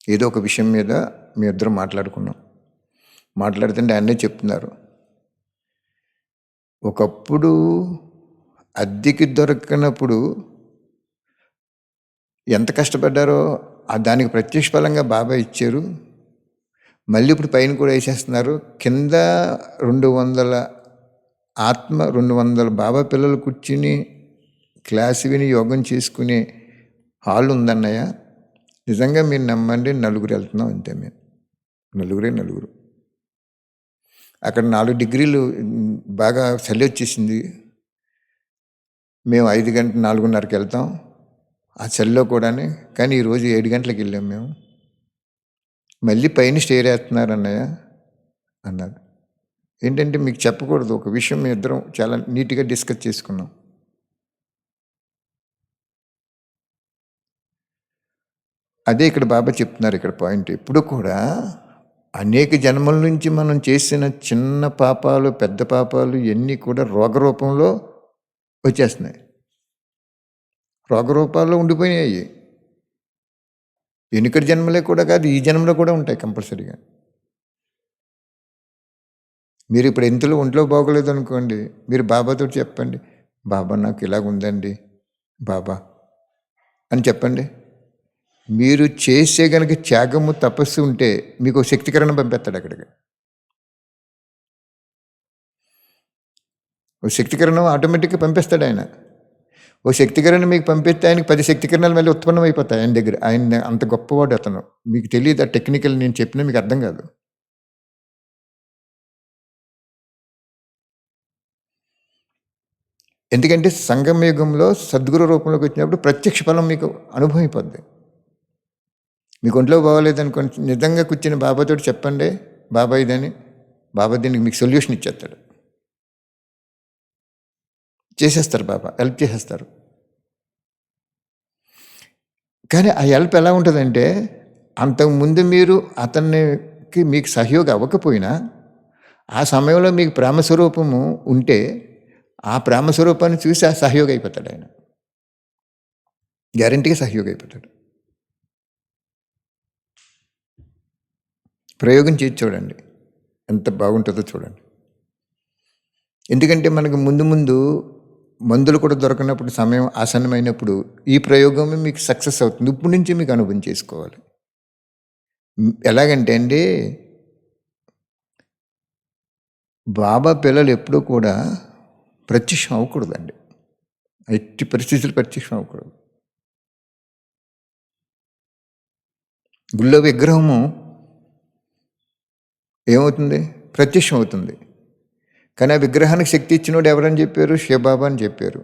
ఏదో ఒక విషయం మీద మీ ఇద్దరు మాట్లాడుకున్నాం. మాట్లాడుతుంటే ఆయనే చెప్తున్నారు, ఒకప్పుడు అద్దెకి దొరకనప్పుడు ఎంత కష్టపడ్డారో దానికి ప్రత్యక్ష ఫలంగా బాబా ఇచ్చారు. మళ్ళీ ఇప్పుడు పైన కూడా వేసేస్తున్నారు. కింద 200 200 బాబా పిల్లలు కూర్చుని క్లాస్ విని యోగం చేసుకునే హాల్ ఉందన్నయ్య. నిజంగా మీరు నమ్మండి, 4 వెళ్తున్నాం అంతే. మేము నలుగురు. అక్కడ 4 డిగ్రీలు బాగా చలి వచ్చేసింది. మేము 4:30కి వెళ్తాం ఆ చలిలో కూడా. కానీ ఈరోజు 7 గంటలకు వెళ్ళాం మేము. మళ్ళీ పైన స్టేర్ వేస్తున్నారు అన్నయ్య అన్నారు. ఏంటంటే మీకు చెప్పకూడదు ఒక విషయం, మేము ఇద్దరం చాలా నీట్గా డిస్కస్ చేసుకున్నాం. అదే ఇక్కడ బాబా చెప్తున్నారు. ఇక్కడ పాయింట్ ఎప్పుడు కూడా అనేక జన్మల నుంచి మనం చేసిన చిన్న పాపాలు, పెద్ద పాపాలు ఇవన్నీ కూడా రోగరూపంలో వచ్చేస్తున్నాయి. రోగరూపాల్లో ఉండిపోయినాయి. వెనుకటి జన్మలే కూడా కాదు, ఈ జన్మలో కూడా ఉంటాయి కంపల్సరీగా. మీరు ఇప్పుడు ఎంతలో ఒంట్లో బాగోలేదు అనుకోండి, మీరు బాబాతో చెప్పండి, బాబా నాకు ఇలాగ ఉందండి బాబా అని చెప్పండి. మీరు చేసే కనుక త్యాగము, తపస్సు ఉంటే మీకు శక్తికరణ పంపిస్తాడు అక్కడికి. ఓ శక్తికరణం ఆటోమేటిక్గా పంపిస్తాడు ఆయన. ఓ శక్తికరణ మీకు పంపిస్తే ఆయనకి 10 శక్తికరణాలు మళ్ళీ ఉత్పన్నం అయిపోతాయి ఆయన దగ్గర. ఆయన అంత గొప్పవాడు అతను. మీకు తెలియదు ఆ టెక్నికల్, నేను చెప్పినా మీకు అర్థం కాదు. ఎందుకంటే సంగమ యుగంలో సద్గురు రూపంలోకి వచ్చినప్పుడు ప్రత్యక్ష ఫలం మీకు అనుభవం అయిపోద్ది. మీకు ఒంట్లో బాగోలేదు అనుకోండి, నిజంగా కూర్చొని బాబాతో చెప్పండి, బాబా ఇదని, బాబా దీనికి మీకు సొల్యూషన్ ఇచ్చేస్తాడు. చేసేస్తారు, బాబా హెల్ప్ చేసేస్తారు. కానీ ఆ హెల్ప్ ఎలా ఉంటుందంటే, అంతకుముందు మీరు అతనికి మీకు సహయోగం అవ్వకపోయినా ఆ సమయంలో మీకు ప్రేమస్వరూపము ఉంటే ఆ ప్రేమస్వరూపాన్ని చూసి ఆ సహయోగం అయిపోతాడు ఆయన. గ్యారంటీగా సహయోగం అయిపోతాడు. ప్రయోగం చేసి చూడండి ఎంత బాగుంటుందో చూడండి. ఎందుకంటే మనకు ముందు మందులు కూడా దొరకనప్పుడు, సమయం ఆసన్నమైనప్పుడు ఈ ప్రయోగం మీకు సక్సెస్ అవుతుంది. ఇప్పటి నుంచి మీకు అనుభవం చేసుకోవాలి. ఎలాగంటే అండి, బాబా పిల్లలు ఎప్పుడూ కూడా ప్రత్యక్షం అవ్వకూడదండి. ఎట్టి పరిస్థితులు ప్రత్యక్షం అవ్వకూడదు. గుళ్ళో విగ్రహము ఏమవుతుంది? ప్రత్యక్షం అవుతుంది. కానీ ఆ విగ్రహానికి శక్తి ఇచ్చినోడు ఎవరని చెప్పారు? శివబాబా అని చెప్పారు.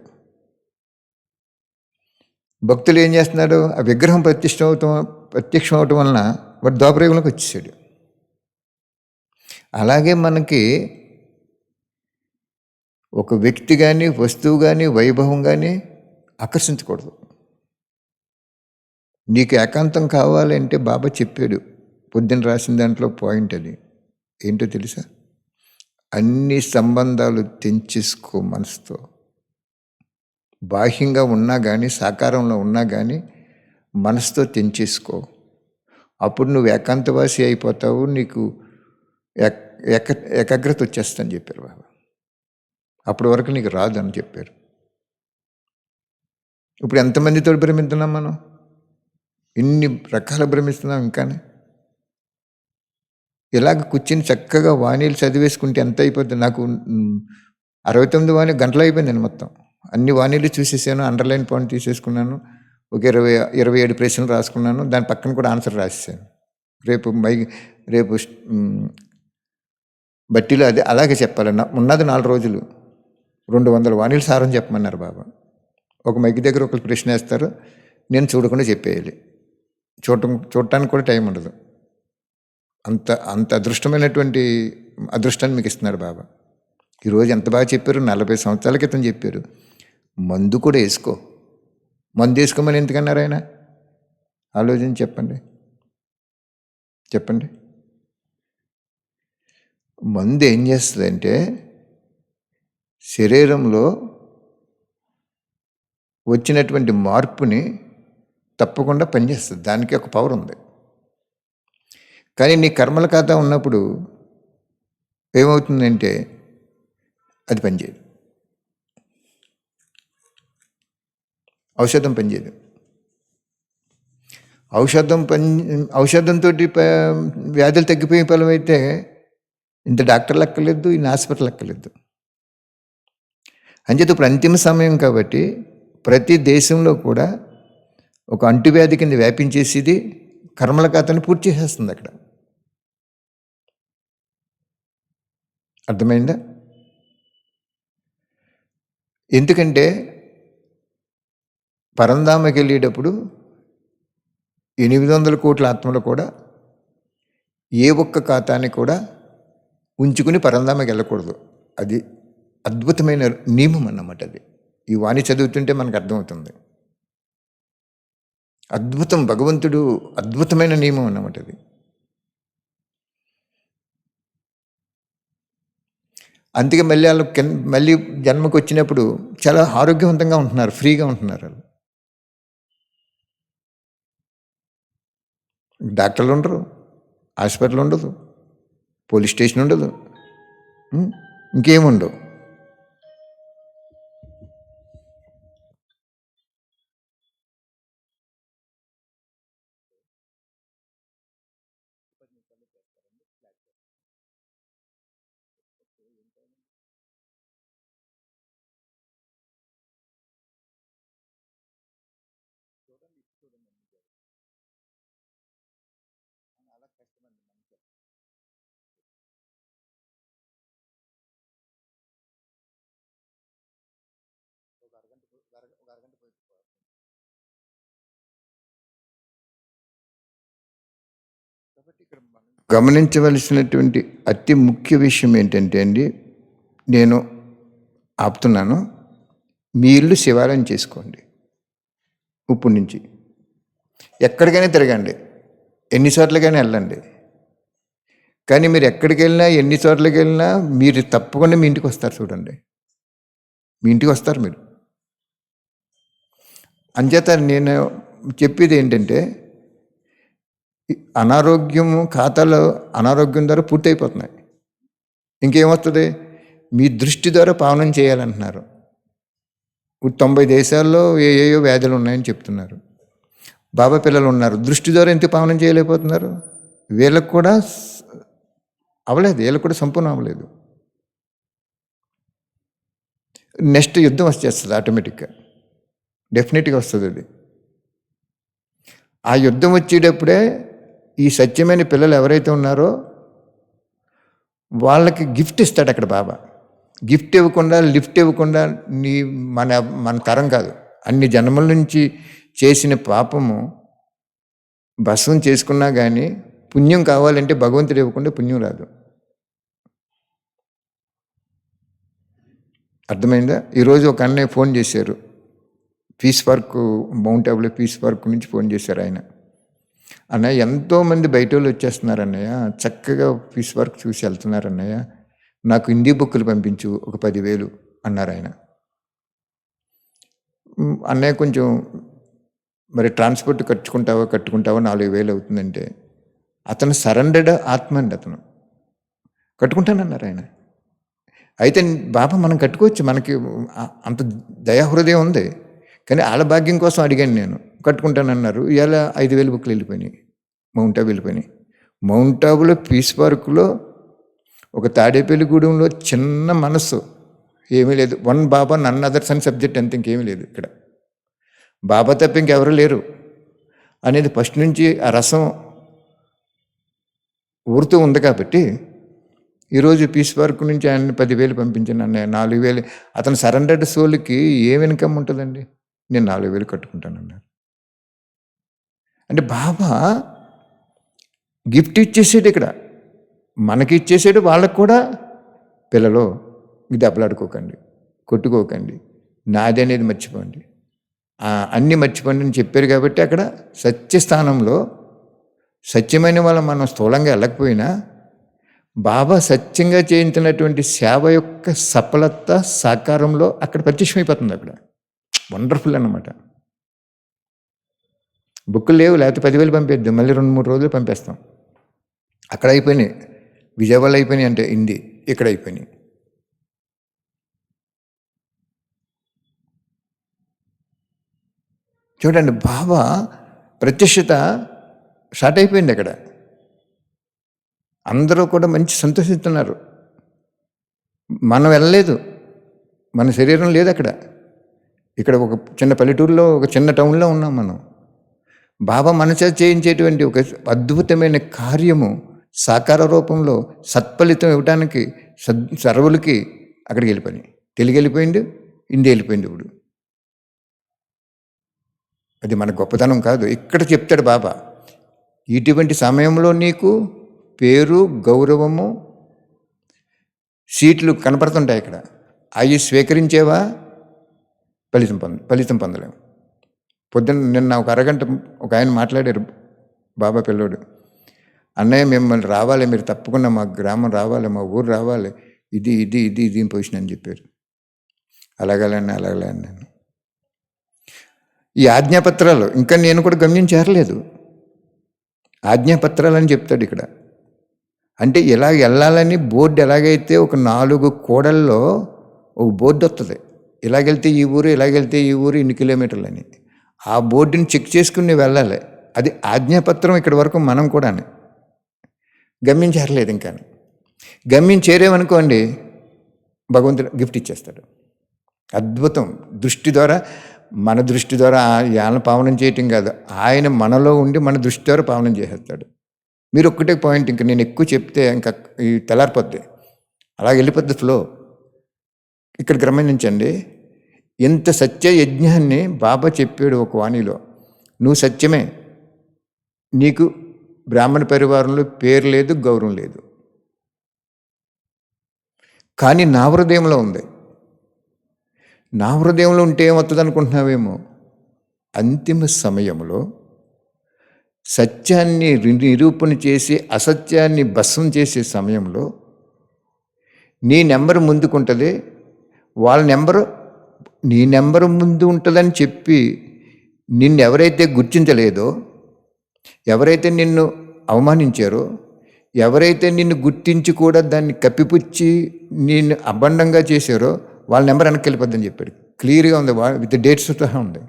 భక్తులు ఏం చేస్తున్నారు? ఆ విగ్రహం ప్రత్యక్షం అవటం వలన వాడు ద్వాపరయుగంలోకి వచ్చేసాడు. అలాగే మనకి ఒక వ్యక్తి కానీ, వస్తువు కానీ, వైభవం కానీ ఆకర్షించకూడదు. నీకు ఏకాంతం కావాలంటే బాబా చెప్పాడు, పొద్దున రాసిన దాంట్లో పాయింట్ అది ఏంటో తెలుసా? అన్ని సంబంధాలు తెంచేసుకో మనసుతో. బాహ్యంగా ఉన్నా కానీ, సాకారంలో ఉన్నా కానీ మనసుతో తెంచేసుకో. అప్పుడు నువ్వు ఏకాంతవాసి అయిపోతావు, నీకు ఏకాగ్రత వచ్చేస్తని చెప్పారు బాబా. అప్పటి వరకు నీకు రాదు అని చెప్పారు. ఇప్పుడు ఎంతమందితో భ్రమిస్తున్నాం మనం? ఇన్ని రకాల భ్రమిస్తున్నాం. ఇంకానే ఇలాగ కూర్చొని చక్కగా వాణీలు చదివేసుకుంటే ఎంత అయిపోద్ది? నాకు 69 వాణి గంటలు అయిపోయింది మొత్తం. అన్ని వాణీలు చూసేసాను, అండర్లైన్ పాయింట్ తీసేసుకున్నాను, ఒక 27 ప్రశ్నలు రాసుకున్నాను, దాని పక్కన కూడా ఆన్సర్ రాసేసాను. రేపు బట్టీలో అదే అలాగే చెప్పాలన్నా. ఉన్నది 4 రోజులు 200 వాణీలు సారం చెప్పమన్నారు బాబా. ఒక మైక్ దగ్గర ఒకరు ప్రశ్న వేస్తారు, నేను చూడకుండా చెప్పేయాలి. చూడటానికి కూడా టైం ఉండదు. అంత అదృష్టమైనటువంటి అదృష్టాన్ని మీకు ఇస్తున్నారు బాబా. ఈరోజు ఎంత బాగా చెప్పారు. 40 సంవత్సరాల క్రితం చెప్పారు, మందు కూడా వేసుకో. మందు వేసుకోమని ఎందుకన్నారు ఆయన? ఆలోచించి చెప్పండి. మందు ఏం చేస్తుందంటే శరీరంలో వచ్చినటువంటి మార్పుని తప్పకుండా పనిచేస్తుంది. దానికి ఒక పవర్ ఉంది. కానీ నీ కర్మల ఖాతా ఉన్నప్పుడు ఏమవుతుందంటే అది పనిచేయదు, ఔషధం పనిచేయదు. ఔషధంతో వ్యాధులు తగ్గిపోయే ఫలం అయితే ఇంత డాక్టర్లు అక్కర్లేదు, ఇన్ని హాస్పిటల్ అక్కర్లేదు. అంచేత ఇప్పుడు అంతిమ సమయం కాబట్టి ప్రతి దేశంలో కూడా ఒక అంటువ్యాధి కింద వ్యాపించేసి కర్మల ఖాతాను పూర్తి చేసేస్తుంది అక్కడ. అర్థమైందా? ఎందుకంటే పరంధామకి వెళ్ళేటప్పుడు 800 కోట్ల ఆత్మలు కూడా ఏ ఒక్క ఖాతాని కూడా ఉంచుకుని పరంధామకి వెళ్ళకూడదు. అది అద్భుతమైన నియమం అన్నమాట. అది ఈ వాణి చదువుతుంటే మనకు అర్థమవుతుంది. అద్భుతం, భగవంతుడు అద్భుతమైన నియమం అన్నమాట అది. అందుకే మళ్ళీ వాళ్ళు మళ్ళీ జన్మకు వచ్చినప్పుడు చాలా ఆరోగ్యవంతంగా ఉంటున్నారు, ఫ్రీగా ఉంటున్నారు. వాళ్ళు డాక్టర్లు ఉండరు, హాస్పిటల్ ఉండదు, పోలీస్ స్టేషన్ ఉండదు, ఇంకేముండవు. కాబట్టి ఇక్కడ మనం గమనించవలసినటువంటి అతి ముఖ్య విషయం ఏంటంటే అండి, నేను ఆపుతున్నాను, మీ ఇల్లు శివాలయం చేసుకోండి. ఇప్పుడు నుంచి ఎక్కడికైనా తిరగండి, ఎన్నిసార్లుగానే వెళ్ళండి. కానీ మీరు ఎక్కడికి వెళ్ళినా, ఎన్ని చోట్లకి వెళ్ళినా మీరు తప్పకుండా మీ ఇంటికి వస్తారు. చూడండి, మీ ఇంటికి వస్తారు మీరు. అంచేత నేను చెప్పేది ఏంటంటే, అనారోగ్యము ఖాతాలో అనారోగ్యం ద్వారా పూర్తయిపోతున్నాయి. ఇంకేమొస్తుంది? మీ దృష్టి ద్వారా పావనం చేయాలంటున్నారు. 90 దేశాల్లో ఏయో వ్యాధులు ఉన్నాయని చెప్తున్నారు. బాబా పిల్లలు ఉన్నారు, దృష్టి ద్వారా ఎంత పావనం చేయలేకపోతున్నారు? వీళ్ళకు కూడా అవ్వలేదు, వీళ్ళకు కూడా సంపూర్ణం అవ్వలేదు. నెక్స్ట్ యుద్ధం వచ్చేస్తుంది ఆటోమేటిక్గా, డెఫినెట్గా వస్తుంది అది. ఆ యుద్ధం వచ్చేటప్పుడే ఈ సత్యమైన పిల్లలు ఎవరైతే ఉన్నారో వాళ్ళకి గిఫ్ట్ ఇస్తాడు అక్కడ బాబా. గిఫ్ట్ ఇవ్వకుండా, లిఫ్ట్ ఇవ్వకుండా మన తరం కాదు, అన్ని జన్మల నుంచి చేసిన పాపము భస్వం చేసుకున్నా కానీ పుణ్యం కావాలంటే భగవంతుడు ఇవ్వకుండా పుణ్యం రాదు. అర్థమైందా? ఈరోజు ఒక అన్నయ్య ఫోన్ చేశారు, పీస్ పార్క్, మౌంట్ ఆబులో పీస్ పార్క్ నుంచి ఫోన్ చేశారు. ఆయన, అన్నయ్య ఎంతోమంది బయట వాళ్ళు వచ్చేస్తున్నారు అన్నయ్య, చక్కగా పీస్ పార్క్ చూసి వెళ్తున్నారు అన్నయ్య, నాకు హిందీ బుక్కులు పంపించు ఒక 10,000 అన్నారు ఆయన. అన్నయ్య కొంచెం మరి ట్రాన్స్పోర్ట్ కట్టుకుంటావా 4,000 అవుతుందంటే, అతను సరెండర్డ్ ఆత్మ అండి, అతను కట్టుకుంటానన్నారు ఆయన. అయితే బాబా మనం కట్టుకోవచ్చు, మనకి అంత దయాహృదయం ఉంది. కానీ వాళ్ళ భాగ్యం కోసం అడిగాను నేను, కట్టుకుంటానన్నారు. ఇవాళ 5,000 బుక్లు వెళ్ళిపోయినాయి, మౌంట్ ఆబు వెళ్ళిపోయినాయి. మౌంట్ ఆబులో పీస్ పార్కులో ఒక తాడేపల్లిగూడెంలో చిన్న మనస్సు, ఏమీ లేదు, వన్ బాబా నన్ అదర్స్ అని సబ్జెక్ట్ అంత, ఇంకేమీ లేదు ఇక్కడ. బాబా తప్ప ఇంకెవరు లేరు అనేది ఫస్ట్ నుంచి ఆ రసం ఊరుతూ ఉంది. కాబట్టి ఈరోజు పీస్ పార్క్ నుంచి ఆయన 10,000 పంపించాను అన్నయ్య, 4,000. అతను సరెండర్డ్ సోల్కి ఏం ఇన్కమ్ ఉంటుందండి? నేను 4,000 కట్టుకుంటానన్నారు. అంటే బాబా గిఫ్ట్ ఇచ్చేసాడు ఇక్కడ, మనకి ఇచ్చేసాడు. వాళ్ళకు కూడా, పిల్లలు దెబ్బలాడుకోకండి, కొట్టుకోకండి, నాది అనేది మర్చిపోండి, అన్నీ మర్చిపోండి అని చెప్పారు. కాబట్టి అక్కడ సత్యస్థానంలో సత్యమైన వాళ్ళ మనం స్థూలంగా వెళ్ళకపోయినా బాబా సత్యంగా చేయించినటువంటి సేవ యొక్క సఫలత సాకారంలో అక్కడ ప్రత్యక్షమైపోతుంది. అక్కడ వండర్ఫుల్ అన్నమాట. బుక్కులు లేవు, లేకపోతే 10,000 పంపేద్దాం, మళ్ళీ 2-3 రోజులు పంపేస్తాం. అక్కడ అయిపోయినాయి, విజయవాడలో అయిపోయినాయి అంటే హిందీ, ఇక్కడ అయిపోయినాయి. చూడండి, బాబా ప్రత్యక్షత స్టార్ట్ అయిపోయింది అక్కడ. అందరూ కూడా మంచి సంతోషిస్తున్నారు. మనం వెళ్ళలేదు, మన శరీరం లేదు అక్కడ. ఇక్కడ ఒక చిన్న పల్లెటూరులో, ఒక చిన్న టౌన్లో ఉన్నాం మనం. బాబా మన చేత చేయించేటువంటి ఒక అద్భుతమైన కార్యము సాకార రూపంలో సత్ఫలితం ఇవ్వడానికి సర్వులకి అక్కడికి వెళ్ళిపోయి, తెలుగు వెళ్ళిపోయింది, హిందీ వెళ్ళిపోయింది. ఇప్పుడు అది మన గొప్పతనం కాదు. ఇక్కడ చెప్తాడు బాబా, ఇటువంటి సమయంలో నీకు పేరు, గౌరవము, సీట్లు కనపడుతుంటాయి ఇక్కడ. అవి స్వీకరించేవా, ఫలితం పొందలేము. పొద్దున్న నిన్న ఒక అరగంట ఒక ఆయన మాట్లాడారు, బాబా పిల్లోడు. అన్నయ్య మిమ్మల్ని రావాలి, మీరు తప్పకుండా మా గ్రామం రావాలి, మా ఊరు రావాలి, ఇది ఇది ఇది ఇది పొజిషన్ అని చెప్పారు. అలాగలే నేను ఈ ఆజ్ఞాపత్రాలు ఇంకా నేను కూడా గమ్యం చేరలేదు. ఆజ్ఞాపత్రాలు అని చెప్తాడు ఇక్కడ. అంటే ఇలా వెళ్ళాలని బోర్డు ఎలాగైతే ఒక 4 కోడల్లో ఒక బోర్డు వస్తుంది, ఇలాగెళ్తే ఈ ఊరు, ఇలాగెళ్తే ఈ ఊరు, ఇన్ని కిలోమీటర్లు అని. ఆ బోర్డుని చెక్ చేసుకుని వెళ్ళాలి. అది ఆజ్ఞాపత్రం. ఇక్కడ వరకు మనం కూడా గమ్యం చేరలేదు. ఇంకా గమ్యం చేరేమనుకోండి, భగవంతుడు గిఫ్ట్ ఇచ్చేస్తాడు. అద్భుతం. దృష్టి ద్వారా, మన దృష్టి ద్వారా ఆయన పావనం చేయటం కాదు, ఆయన మనలో ఉండి మన దృష్టి ద్వారా పావనం చేసేస్తాడు. మీరు ఒక్కటే పాయింట్, ఇంకా నేను ఎక్కువ చెప్తే ఇంకా ఈ తెల్లారిపోద్ది, అలాగే వెళ్ళిపోద్ది ఫ్లో. ఇక్కడ గమనించండి, ఇంత సత్య యజ్ఞాన్ని బాబా చెప్పాడు ఒక వాణిలో. నువ్వు సత్యమే, నీకు బ్రాహ్మణ పరివారంలో పేరు లేదు, గౌరవం లేదు, కానీ నా హృదయంలో ఉంది. నా హృదయంలో ఉంటే ఏమవుతుంది అనుకుంటున్నావేమో, అంతిమ సమయంలో సత్యాన్ని నిరూపణ చేసి అసత్యాన్ని భస్మం చేసే సమయంలో నీ నెంబరు ముందుకుంటుంది, వాళ్ళ నెంబరు నీ నెంబరు ముందు ఉంటుందని చెప్పి నిన్ను ఎవరైతే గుర్తించలేదో, ఎవరైతే నిన్ను అవమానించారో, ఎవరైతే నిన్ను గుర్తించి కూడా దాన్ని కప్పిపుచ్చి నిన్ను అబండంగా చేశారో, వాళ్ళ నెంబర్ వెనక్కి వెళ్ళిపోద్దని చెప్పాడు. క్లియర్గా ఉంది, విత్ డేట్స్ సహా ఉంది.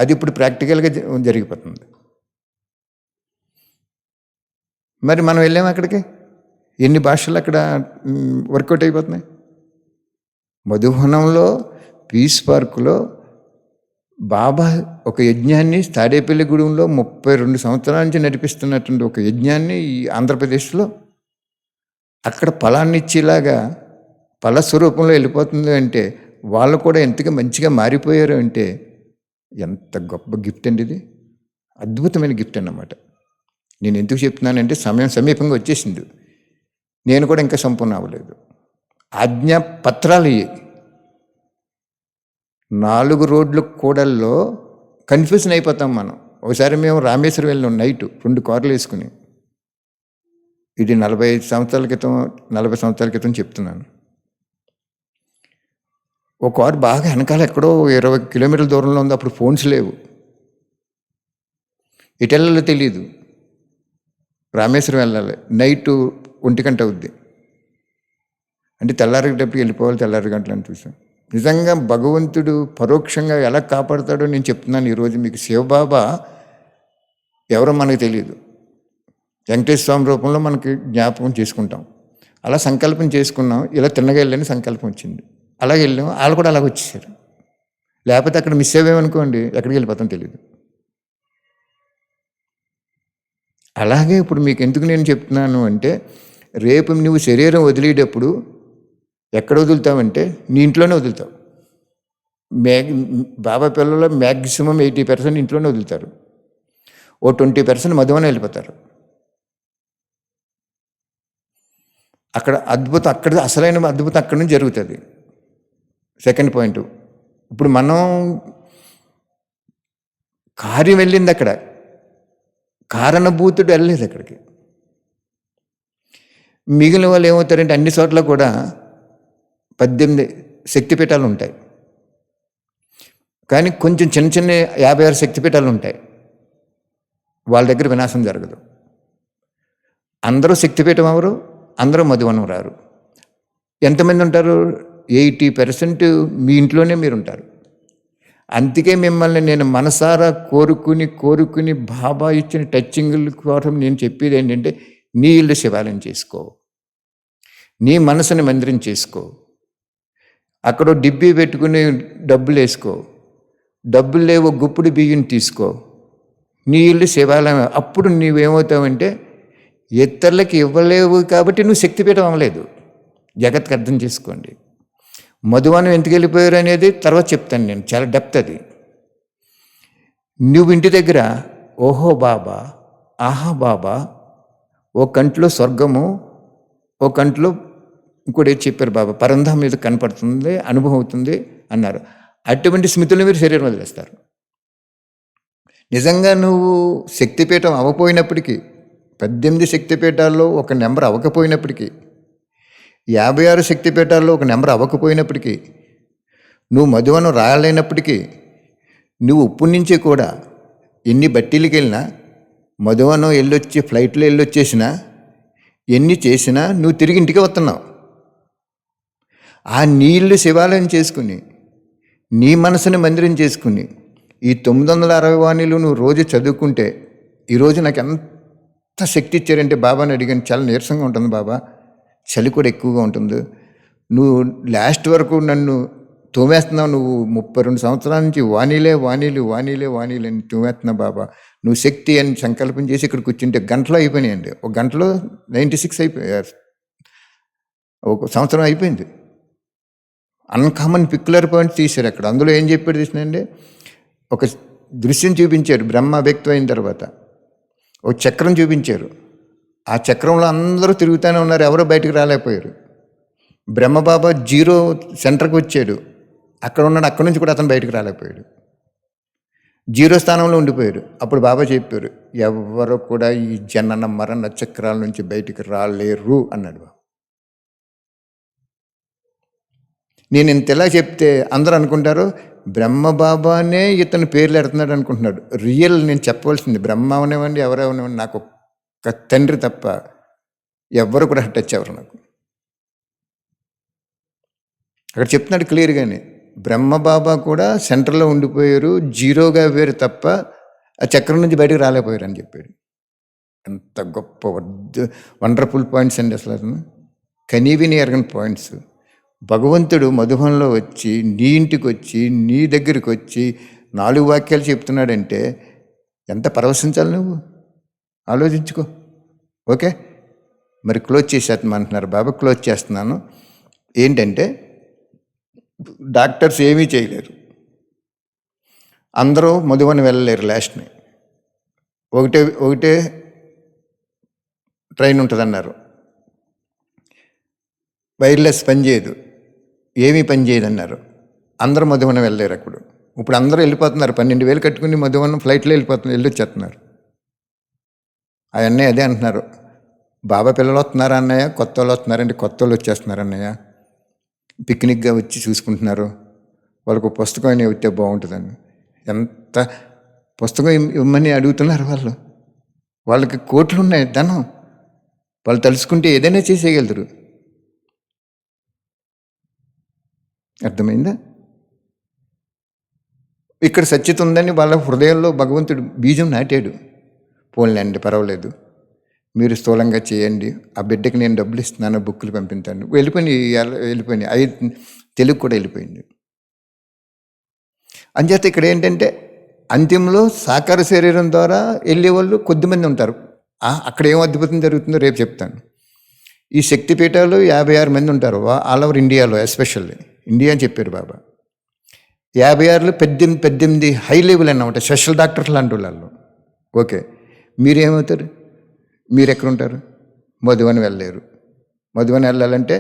అది ఇప్పుడు ప్రాక్టికల్గా జరిగిపోతుంది. మరి మనం వెళ్ళాము అక్కడికి, ఎన్ని భాషలు అక్కడ వర్కౌట్ అయిపోతున్నాయి. మధువనంలో, పీస్ పార్కులో బాబా ఒక యజ్ఞాన్ని తాడేపల్లిగూడెంలో 32 సంవత్సరాల నుంచి నడిపిస్తున్నటువంటి ఒక యజ్ఞాన్ని ఈ ఆంధ్రప్రదేశ్లో అక్కడ ఫలాన్ని ఇచ్చేలాగా ఫల స్వరూపంలో వెళ్ళిపోతుంది అంటే, వాళ్ళు కూడా ఎంతగా మంచిగా మారిపోయారు అంటే ఎంత గొప్ప గిఫ్ట్ అండి ఇది. అద్భుతమైన గిఫ్ట్ అన్నమాట. నేను ఎందుకు చెప్తున్నానంటే సమయం సమీపంగా వచ్చేసింది, నేను కూడా ఇంకా సంపూర్ణ అవ్వలేదు. ఆజ్ఞా పత్రాలు ఇవి 4 రోడ్ల కూడల్లో కన్ఫ్యూజన్ అయిపోతాం మనం. ఒకసారి మేము రామేశ్వరం వెళ్ళాం నైట్ 2 కార్లు వేసుకుని. ఇది 40 సంవత్సరాల క్రితం చెప్తున్నాను. ఒక కారు బాగా వెనకాల ఎక్కడో 20 కిలోమీటర్ల దూరంలో ఉంది. అప్పుడు ఫోన్స్ లేవు, ఎటు వెళ్ళాలో తెలియదు. రామేశ్వరం వెళ్ళాలి, నైట్ 1 గంట అవుద్ది. అంటే తెల్లారేటప్పుడు వెళ్ళిపోవాలి, 4 గంటలని చూసాం. నిజంగా భగవంతుడు పరోక్షంగా ఎలా కాపాడుతాడో నేను చెప్తున్నాను ఈరోజు మీకు. శివబాబా ఎవరో మనకు తెలియదు, వెంకటేశ్వర స్వామి రూపంలో మనకి జ్ఞాపకం చేసుకుంటాం. అలా సంకల్పం చేసుకున్నాం, ఇలా తిన్నగా వెళ్ళని సంకల్పం వచ్చింది, అలాగే వెళ్ళాం. వాళ్ళు కూడా అలాగ వచ్చేసారు. లేకపోతే అక్కడ మిస్ అయ్యామనుకోండి, ఎక్కడికి వెళ్ళిపోతాం తెలియదు. అలాగే ఇప్పుడు మీకు ఎందుకు నేను చెప్తున్నాను అంటే, రేపు నువ్వు శరీరం వదిలేటప్పుడు ఎక్కడ వదులుతావంటే నీ ఇంట్లోనే వదులుతావు. బాబా పిల్లల్లో మ్యాక్సిమం 80% ఇంట్లోనే వదులుతారు. ఓ 20% మధువనే వెళ్ళిపోతారు. అక్కడ అద్భుతం, అక్కడ అసలైన అద్భుతం అక్కడి నుంచి జరుగుతుంది. సెకండ్ పాయింట్, ఇప్పుడు మనం కార్యం వెళ్ళింది అక్కడ, కారణభూతుడు వెళ్ళలేదు అక్కడికి. మిగిలిన వాళ్ళు ఏమవుతారంటే అన్ని చోట్ల కూడా 18 శక్తిపీఠాలు ఉంటాయి, కానీ కొంచెం చిన్న చిన్న 56 శక్తిపీఠాలు ఉంటాయి. వాళ్ళ దగ్గర వినాశం జరగదు. అందరూ శక్తిపీఠం అవరు, అందరూ మధువనం రారు. ఎంతమంది ఉంటారు? 80% మీ ఇంట్లోనే మీరు ఉంటారు. అందుకే మిమ్మల్ని నేను మనసారా కోరుకుని బాబా ఇచ్చిన టచ్చింగుల కోసం నేను చెప్పేది ఏంటంటే, నీ ఇల్లు శివాలయం చేసుకో, నీ మనసుని మందిరం చేసుకో, అక్కడ డిబ్బీ పెట్టుకుని డబ్బులు వేసుకో, డబ్బులు లేవు గుప్పుడు బియ్యం తీసుకో, నీ ఇల్లు శివాలయం. అప్పుడు నీవేమవుతావంటే, ఇతరులకి ఇవ్వలేవు కాబట్టి నువ్వు శక్తిపీఠం అవ్వలేదు. జగత్కి అర్థం చేసుకోండి. మధువనం ఎందుకు వెళ్ళిపోయారు అనేది తర్వాత చెప్తాను నేను, చాలా డెప్త్ అది. నువ్వు ఇంటి దగ్గర ఓహో బాబా, ఆహా బాబా, ఓ కంట్లో స్వర్గము, ఓ కంట్లో ఇంకోటి చెప్పారు బాబా, పరంధాం మీద కనపడుతుంది, అనుభవం అవుతుంది అన్నారు. అటువంటి స్మృతులు మీరు శరీరం వదిలేస్తారు. నిజంగా నువ్వు శక్తిపీఠం అవ్వపోయినప్పటికీ, 18 శక్తిపీఠాల్లో ఒక నెంబర్ అవ్వకపోయినప్పటికీ, 56 శక్తిపీఠాల్లో ఒక నెంబర్ అవ్వకపోయినప్పటికీ, నువ్వు మధువనం రాలేనప్పటికీ, నువ్వు ఉప్పు నుంచి కూడా ఎన్ని బట్టీలకి వెళ్ళినా, మధువనం వెళ్ళొచ్చి ఫ్లైట్లో వెళ్ళొచ్చేసినా, ఎన్ని చేసినా నువ్వు తిరిగి ఇంటికి వస్తున్నావు. ఆ నీళ్లు శివాలయం చేసుకుని, నీ మనసుని మందిరం చేసుకుని, ఈ 960 వాణిలు నువ్వు రోజు చదువుకుంటే, ఈరోజు నాకు ఎంత శక్తి ఇచ్చారంటే బాబాని అడిగాను, చాలా నీరసంగా ఉంటుంది బాబా, చలి కూడా ఎక్కువగా ఉంటుంది, నువ్వు లాస్ట్ వరకు నన్ను తోమేస్తున్నావు, నువ్వు 32 సంవత్సరాల నుంచి వాణీలు అని తోమేస్తున్నావు బాబా, నువ్వు శక్తి అని సంకల్పం చేసి ఇక్కడ కూర్చుంటే గంటలో అయిపోయినాయండి. ఒక గంటలో 96 అయిపోయారు, ఒక సంవత్సరం అయిపోయింది. అన్కామన్ పిక్యులర్ పాయింట్స్ తీశారు అక్కడ. అందులో ఏం చెప్పాడు తీసినండి, ఒక దృశ్యం చూపించారు. బ్రహ్మ వ్యక్తం అయిన తర్వాత ఒక చక్రం చూపించారు. ఆ చక్రంలో అందరూ తిరుగుతూనే ఉన్నారు, ఎవరో బయటకు రాలేకపోయారు. బ్రహ్మబాబా 0 సెంటర్కి వచ్చాడు, అక్కడ ఉన్నాడు, అక్కడి నుంచి కూడా అతను బయటకు రాలేకపోయాడు, 0 స్థానంలో ఉండిపోయారు. అప్పుడు బాబా చెప్పారు, ఎవరు కూడా ఈ జనన మరణ చక్రాల నుంచి బయటికి రాలేరు అన్నాడు. నేను ఇంతలా చెప్తే అందరూ అనుకుంటారు బ్రహ్మబాబానే ఇతను పేర్లు ఎడుతున్నాడు అనుకుంటున్నాడు. రియల్ నేను చెప్పవలసింది, బ్రహ్మ అవనివ్వండి, ఎవరెవనివ్వండి, నాకు ఒక్క తండ్రి తప్ప ఎవ్వరు కూడా టచ్ అవ్వరు నాకు. అక్కడ చెప్తున్నాడు క్లియర్గానే, బ్రహ్మబాబా కూడా సెంటర్లో ఉండిపోయారు, 0గా వేరు తప్ప ఆ చక్రం నుంచి బయటకు రాలేకపోయారు అని చెప్పాడు. ఎంత గొప్ప వండర్ఫుల్ పాయింట్స్ అండి అసలు, కనీవిని ఎరగని పాయింట్స్. భగవంతుడు మధుబంలో వచ్చి, నీ ఇంటికి వచ్చి, నీ దగ్గరికి వచ్చి 4 వాక్యాలు చెప్తున్నాడంటే ఎంత పరవశించాలి నువ్వు, ఆలోచించుకో. ఓకే, మరి క్లోజ్ చేసేస్తామంటున్నారు బాబా. క్లోజ్ చేస్తున్నాను. ఏంటంటే, డాక్టర్స్ ఏమీ చేయలేరు, అందరూ మధువనం వెళ్ళలేరు. లాస్ట్ని ఒకటే ట్రైన్ ఉంటుందన్నారు, వైర్లెస్ పనిచేయదు, ఏమీ పనిచేయదు అన్నారు. అందరూ మధువనం వెళ్ళలేరు అప్పుడు. ఇప్పుడు అందరూ వెళ్ళిపోతున్నారు, 12,000 కట్టుకుని మధువనం ఫ్లైట్లో వెళ్ళొచ్చేస్తున్నారు. అవన్నీ అదే అంటున్నారు, బాబా పిల్లలు వస్తున్నారా అన్నయ్య, కొత్త వాళ్ళు వస్తున్నారంటే, కొత్త వాళ్ళు వచ్చేస్తున్నారు అన్నయ్య, పిక్నిక్గా వచ్చి చూసుకుంటున్నారు, వాళ్ళకు పుస్తకం అయినా ఇస్తే బాగుంటుందని. ఎంత పుస్తకం ఇవ్వమని అడుగుతున్నారు వాళ్ళు. వాళ్ళకి కోట్లు ఉన్నాయి, ధనం, వాళ్ళు తలుచుకుంటే ఏదైనా చేసేయగలుగుతారు. అర్థమైందా? ఇక్కడ సత్యత ఉందని వాళ్ళ హృదయంలో భగవంతుడు బీజం నాటాడు. పోన్లేండి, పర్వాలేదు, మీరు స్థూలంగా చేయండి, ఆ బిడ్డకి నేను డబ్బులు ఇస్తున్నాను, బుక్కులు పంపిస్తాను. వెళ్ళిపోయినాయి. తెలుగు కూడా వెళ్ళిపోయింది. అంచేత ఇక్కడ ఏంటంటే, అంతిమంలో సాకార శరీరం ద్వారా వెళ్ళేవాళ్ళు కొద్దిమంది ఉంటారు. అక్కడ ఏం అద్భుతం జరుగుతుందో రేపు చెప్తాను. ఈ శక్తిపీఠాలు 56 మంది ఉంటారు, ఆల్ ఓవర్ ఇండియాలో, ఎస్పెషల్లీ ఇండియా అని చెప్పారు బాబా. 56లో 18 హై లెవెల్ అన్నమాట, స్పెషల్ డాక్టర్లు లాంటి వాళ్ళు. ఓకే, మీరేమవుతారు? మీరు ఎక్కడుంటారు? మధువని వెళ్ళలేరు. మధువని వెళ్ళాలంటే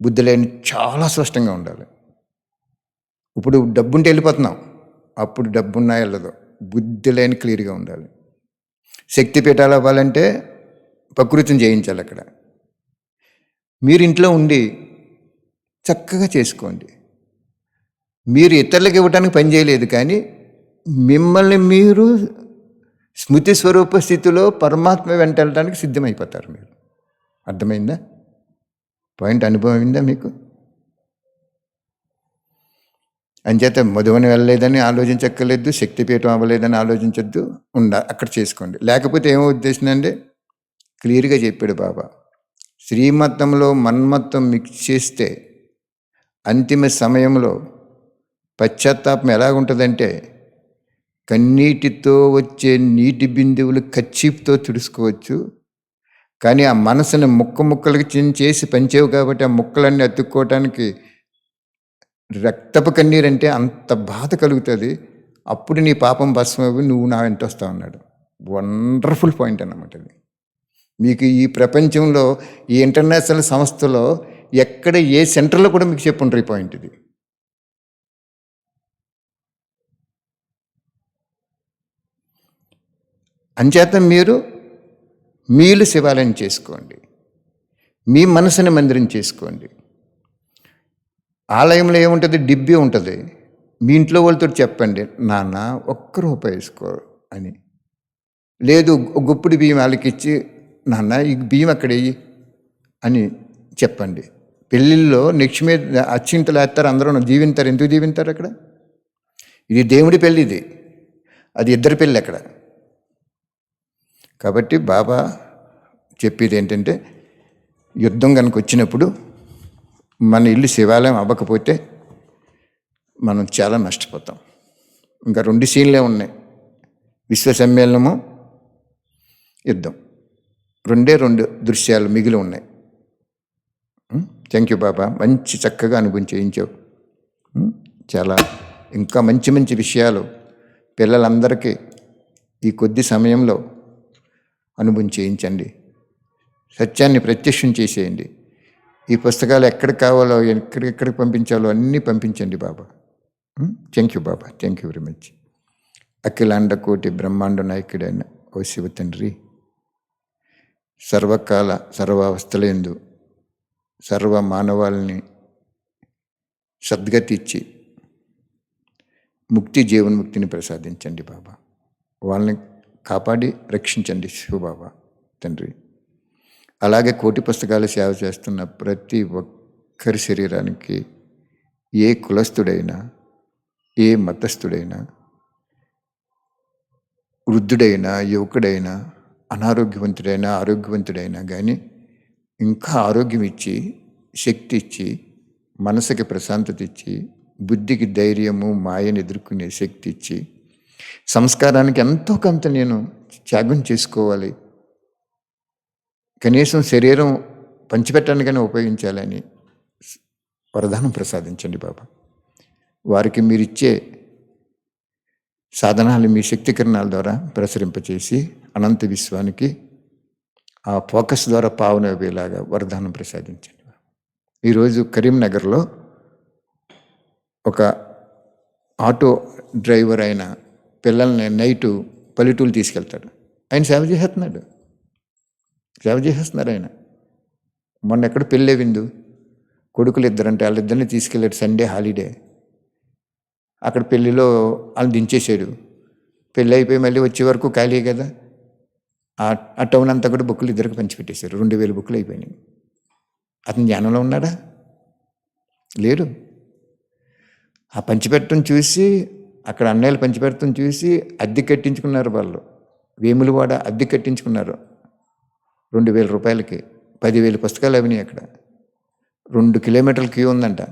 బుద్ధి లేని చాలా స్పష్టంగా ఉండాలి. ఇప్పుడు డబ్బుంటే వెళ్ళిపోతున్నాం, అప్పుడు డబ్బున్నా వెళ్ళదు, బుద్ధి లేని క్లియర్గా ఉండాలి. శక్తిపీఠాలు అవ్వాలంటే ప్రకృతిని చేయించాలి. అక్కడ మీరు ఇంట్లో ఉండి చక్కగా చేసుకోండి. మీరు ఇతరులకు ఇవ్వడానికి పని చేయలేదు, కానీ మిమ్మల్ని మీరు స్మృతి స్వరూప స్థితిలో పరమాత్మ వెంట వెళ్ళడానికి సిద్ధమైపోతారు మీరు. అర్థమైందా? పాయింట్ అనుభవం అయిందా మీకు? అంచేత మధువని వెళ్ళలేదని ఆలోచించక్కర్లేదు, శక్తిపీఠం అవ్వలేదని ఆలోచించద్దు, అక్కడ చేసుకోండి. లేకపోతే ఏమో ఉద్దేశం అండి, క్లియర్గా చెప్పాడు బాబా. శ్రీమతంలో మన్మత్తం మిక్స్ చేస్తే అంతిమ సమయంలో పశ్చాత్తాపం ఎలాగుంటుందంటే, కన్నీటితో వచ్చే నీటి బిందువులు కచ్చిప్తో తుడుచుకోవచ్చు, కానీ ఆ మనసుని ముక్కలకి చేసి పంచేవు కాబట్టి ఆ ముక్కలన్నీ అతుక్కోవటానికి రక్తపు కన్నీరు అంటే అంత బాధ కలుగుతుంది. అప్పుడు నీ పాపం భస్మవి, నువ్వు నా వెంట వస్తావు అన్నాడు. వండర్ఫుల్ పాయింట్ అన్నమాట అది. మీకు ఈ ప్రపంచంలో ఈ ఇంటర్నేషనల్ సంస్థలో ఎక్కడ ఏ సెంటర్లో కూడా మీకు చెప్పుంటారు ఈ పాయింట్ ఇది. అంచేత మీరు శివాలయం చేసుకోండి, మీ మనసుని మందిరం చేసుకోండి. ఆలయంలో ఏముంటుంది? డిబ్బి ఉంటుంది. మీ ఇంట్లో వాళ్ళతో చెప్పండి, నాన్న ఒక్క రూపాయి వేసుకో అని. లేదు గుప్పుడు బియ్యం వాళ్ళకిచ్చి, నాన్న ఈ బియ్యం అక్కడ వెయ్యి అని చెప్పండి. పెళ్ళిళ్ళలో నెక్స్ట్ మీద అచ్చింతలు వేస్తారు, అందరూ దీవింతారు. ఎందుకు దీవింతారు అక్కడ? ఇది దేవుడి పెళ్ళి, ఇది అది ఇద్దరి పెళ్ళి అక్కడ. కాబట్టి బాబా చెప్పేది ఏంటంటే, యుద్ధం కనుక వచ్చినప్పుడు మన ఇల్లు శివాలయం అవ్వకపోతే మనం చాలా నష్టపోతాం. ఇంకా 2 సీన్లే ఉన్నాయి, విశ్వ సమ్మేళనము, యుద్ధం. 2 దృశ్యాలు మిగిలి ఉన్నాయి. థ్యాంక్ యూ బాబా, మంచి చక్కగా అనుభవం చేయించావు. చాలా ఇంకా మంచి మంచి విషయాలు పిల్లలందరికీ ఈ కొద్ది సమయంలో అనుభవం చేయించండి. సత్యాన్ని ప్రత్యక్షం చేసేయండి. ఈ పుస్తకాలు ఎక్కడికి కావాలో, ఎక్కడికి పంపించాలో అన్నీ పంపించండి Baba. Thank you Baba, thank you very much. అఖిలాండ కోటి బ్రహ్మాండ నాయకుడైన ఓ శివ తండ్రి, సర్వకాల సర్వావస్థలందు సర్వ మానవాళిని సద్గతి ఇచ్చి ముక్తి, జీవన్ముక్తిని ప్రసాదించండి బాబా. వాళ్ళని కాపాడి రక్షించండి శివబాబా తండ్రి. అలాగే కోటి పుస్తకాలు సేవ చేస్తున్న ప్రతి ఒక్కరి శరీరానికి, ఏ కులస్థుడైనా, ఏ మతస్థుడైనా, వృద్ధుడైనా, యువకుడైనా, అనారోగ్యవంతుడైనా, ఆరోగ్యవంతుడైనా కానీ ఇంకా ఆరోగ్యం ఇచ్చి, శక్తి ఇచ్చి, మనసుకి ప్రశాంతత ఇచ్చి, బుద్ధికి ధైర్యము, మాయను ఎదుర్కొనే శక్తి ఇచ్చి, సంస్కారానికి ఎంతో కొంత నేను త్యాగం చేసుకోవాలి, కనీసం శరీరం పంచిపెట్టడానికైనా ఉపయోగించాలని వరదానం ప్రసాదించండి బాబా. వారికి మీరిచ్చే సాధనాలు మీ శక్తి కిరణాల ద్వారా ప్రసరింపచేసి అనంత విశ్వానికి ఆ ఫోకస్ ద్వారా పావన అయ్యేలాగా వరదానం ప్రసాదించండి. ఈరోజు కరీంనగర్లో ఒక ఆటో డ్రైవర్ అయిన పిల్లల్ని నైటు పల్లెటూరు తీసుకెళ్తాడు. ఆయన సేవ చేస్తున్నారు ఆయన. మొన్న ఎక్కడ పెళ్ళే విందు, కొడుకులు ఇద్దరంటే వాళ్ళిద్దరిని తీసుకెళ్ళాడు. Sunday holiday. అక్కడ పెళ్ళిలో వాళ్ళు దించేసాడు. పెళ్ళి అయిపోయి మళ్ళీ వచ్చే వరకు ఖాళీ కదా. ఆ టౌన్ అంతా కూడా బుక్కులు ఇద్దరికి పంచిపెట్టేశారు. 2000 బుక్కులు అయిపోయినాయి. అతను జ్ఞానంలో ఉన్నాడా? లేడు. ఆ పంచిపెట్టడం చూసి, అక్కడ అన్నయ్యలు పంచిపెట్టడం చూసి అద్దె కట్టించుకున్నారు వాళ్ళు. వేములవాడ అద్దె కట్టించుకున్నారు 2000 రూపాయలకి. 10,000 పుస్తకాలు అవినాయి అక్కడ. 2 కిలోమీటర్ల క్యూ ఉందంట.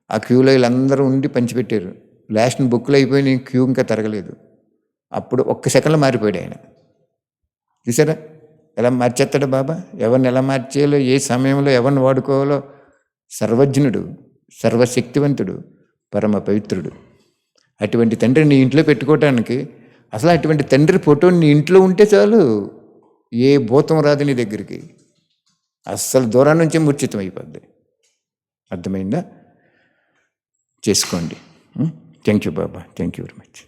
ఆ క్యూలో వీళ్ళందరూ ఉండి పంచిపెట్టారు. లాస్ట్ బుక్కులు అయిపోయినాయి, క్యూ ఇంకా తిరగలేదు. అప్పుడు ఒక్క సెకండ్లో మారిపోయాడు ఆయన. చూసారా ఎలా మార్చేస్తాడు బాబా? ఎవరిని ఎలా మార్చేయాలో, ఏ సమయంలో ఎవరిని వాడుకోవాలో సర్వజ్ఞుడు, సర్వశక్తివంతుడు, పరమ పవిత్రుడు. అటువంటి తండ్రి నీ ఇంట్లో పెట్టుకోవటానికి, అసలు అటువంటి తండ్రి ఫోటో నీ ఇంట్లో ఉంటే చాలు, ఏ భూతం రాదు నీ దగ్గరికి. అస్సలు దూరం నుంచే మూర్ఛితం అయిపోద్ది. అర్థమైందా? చేసుకోండి. Thank you Baba, thank you very much.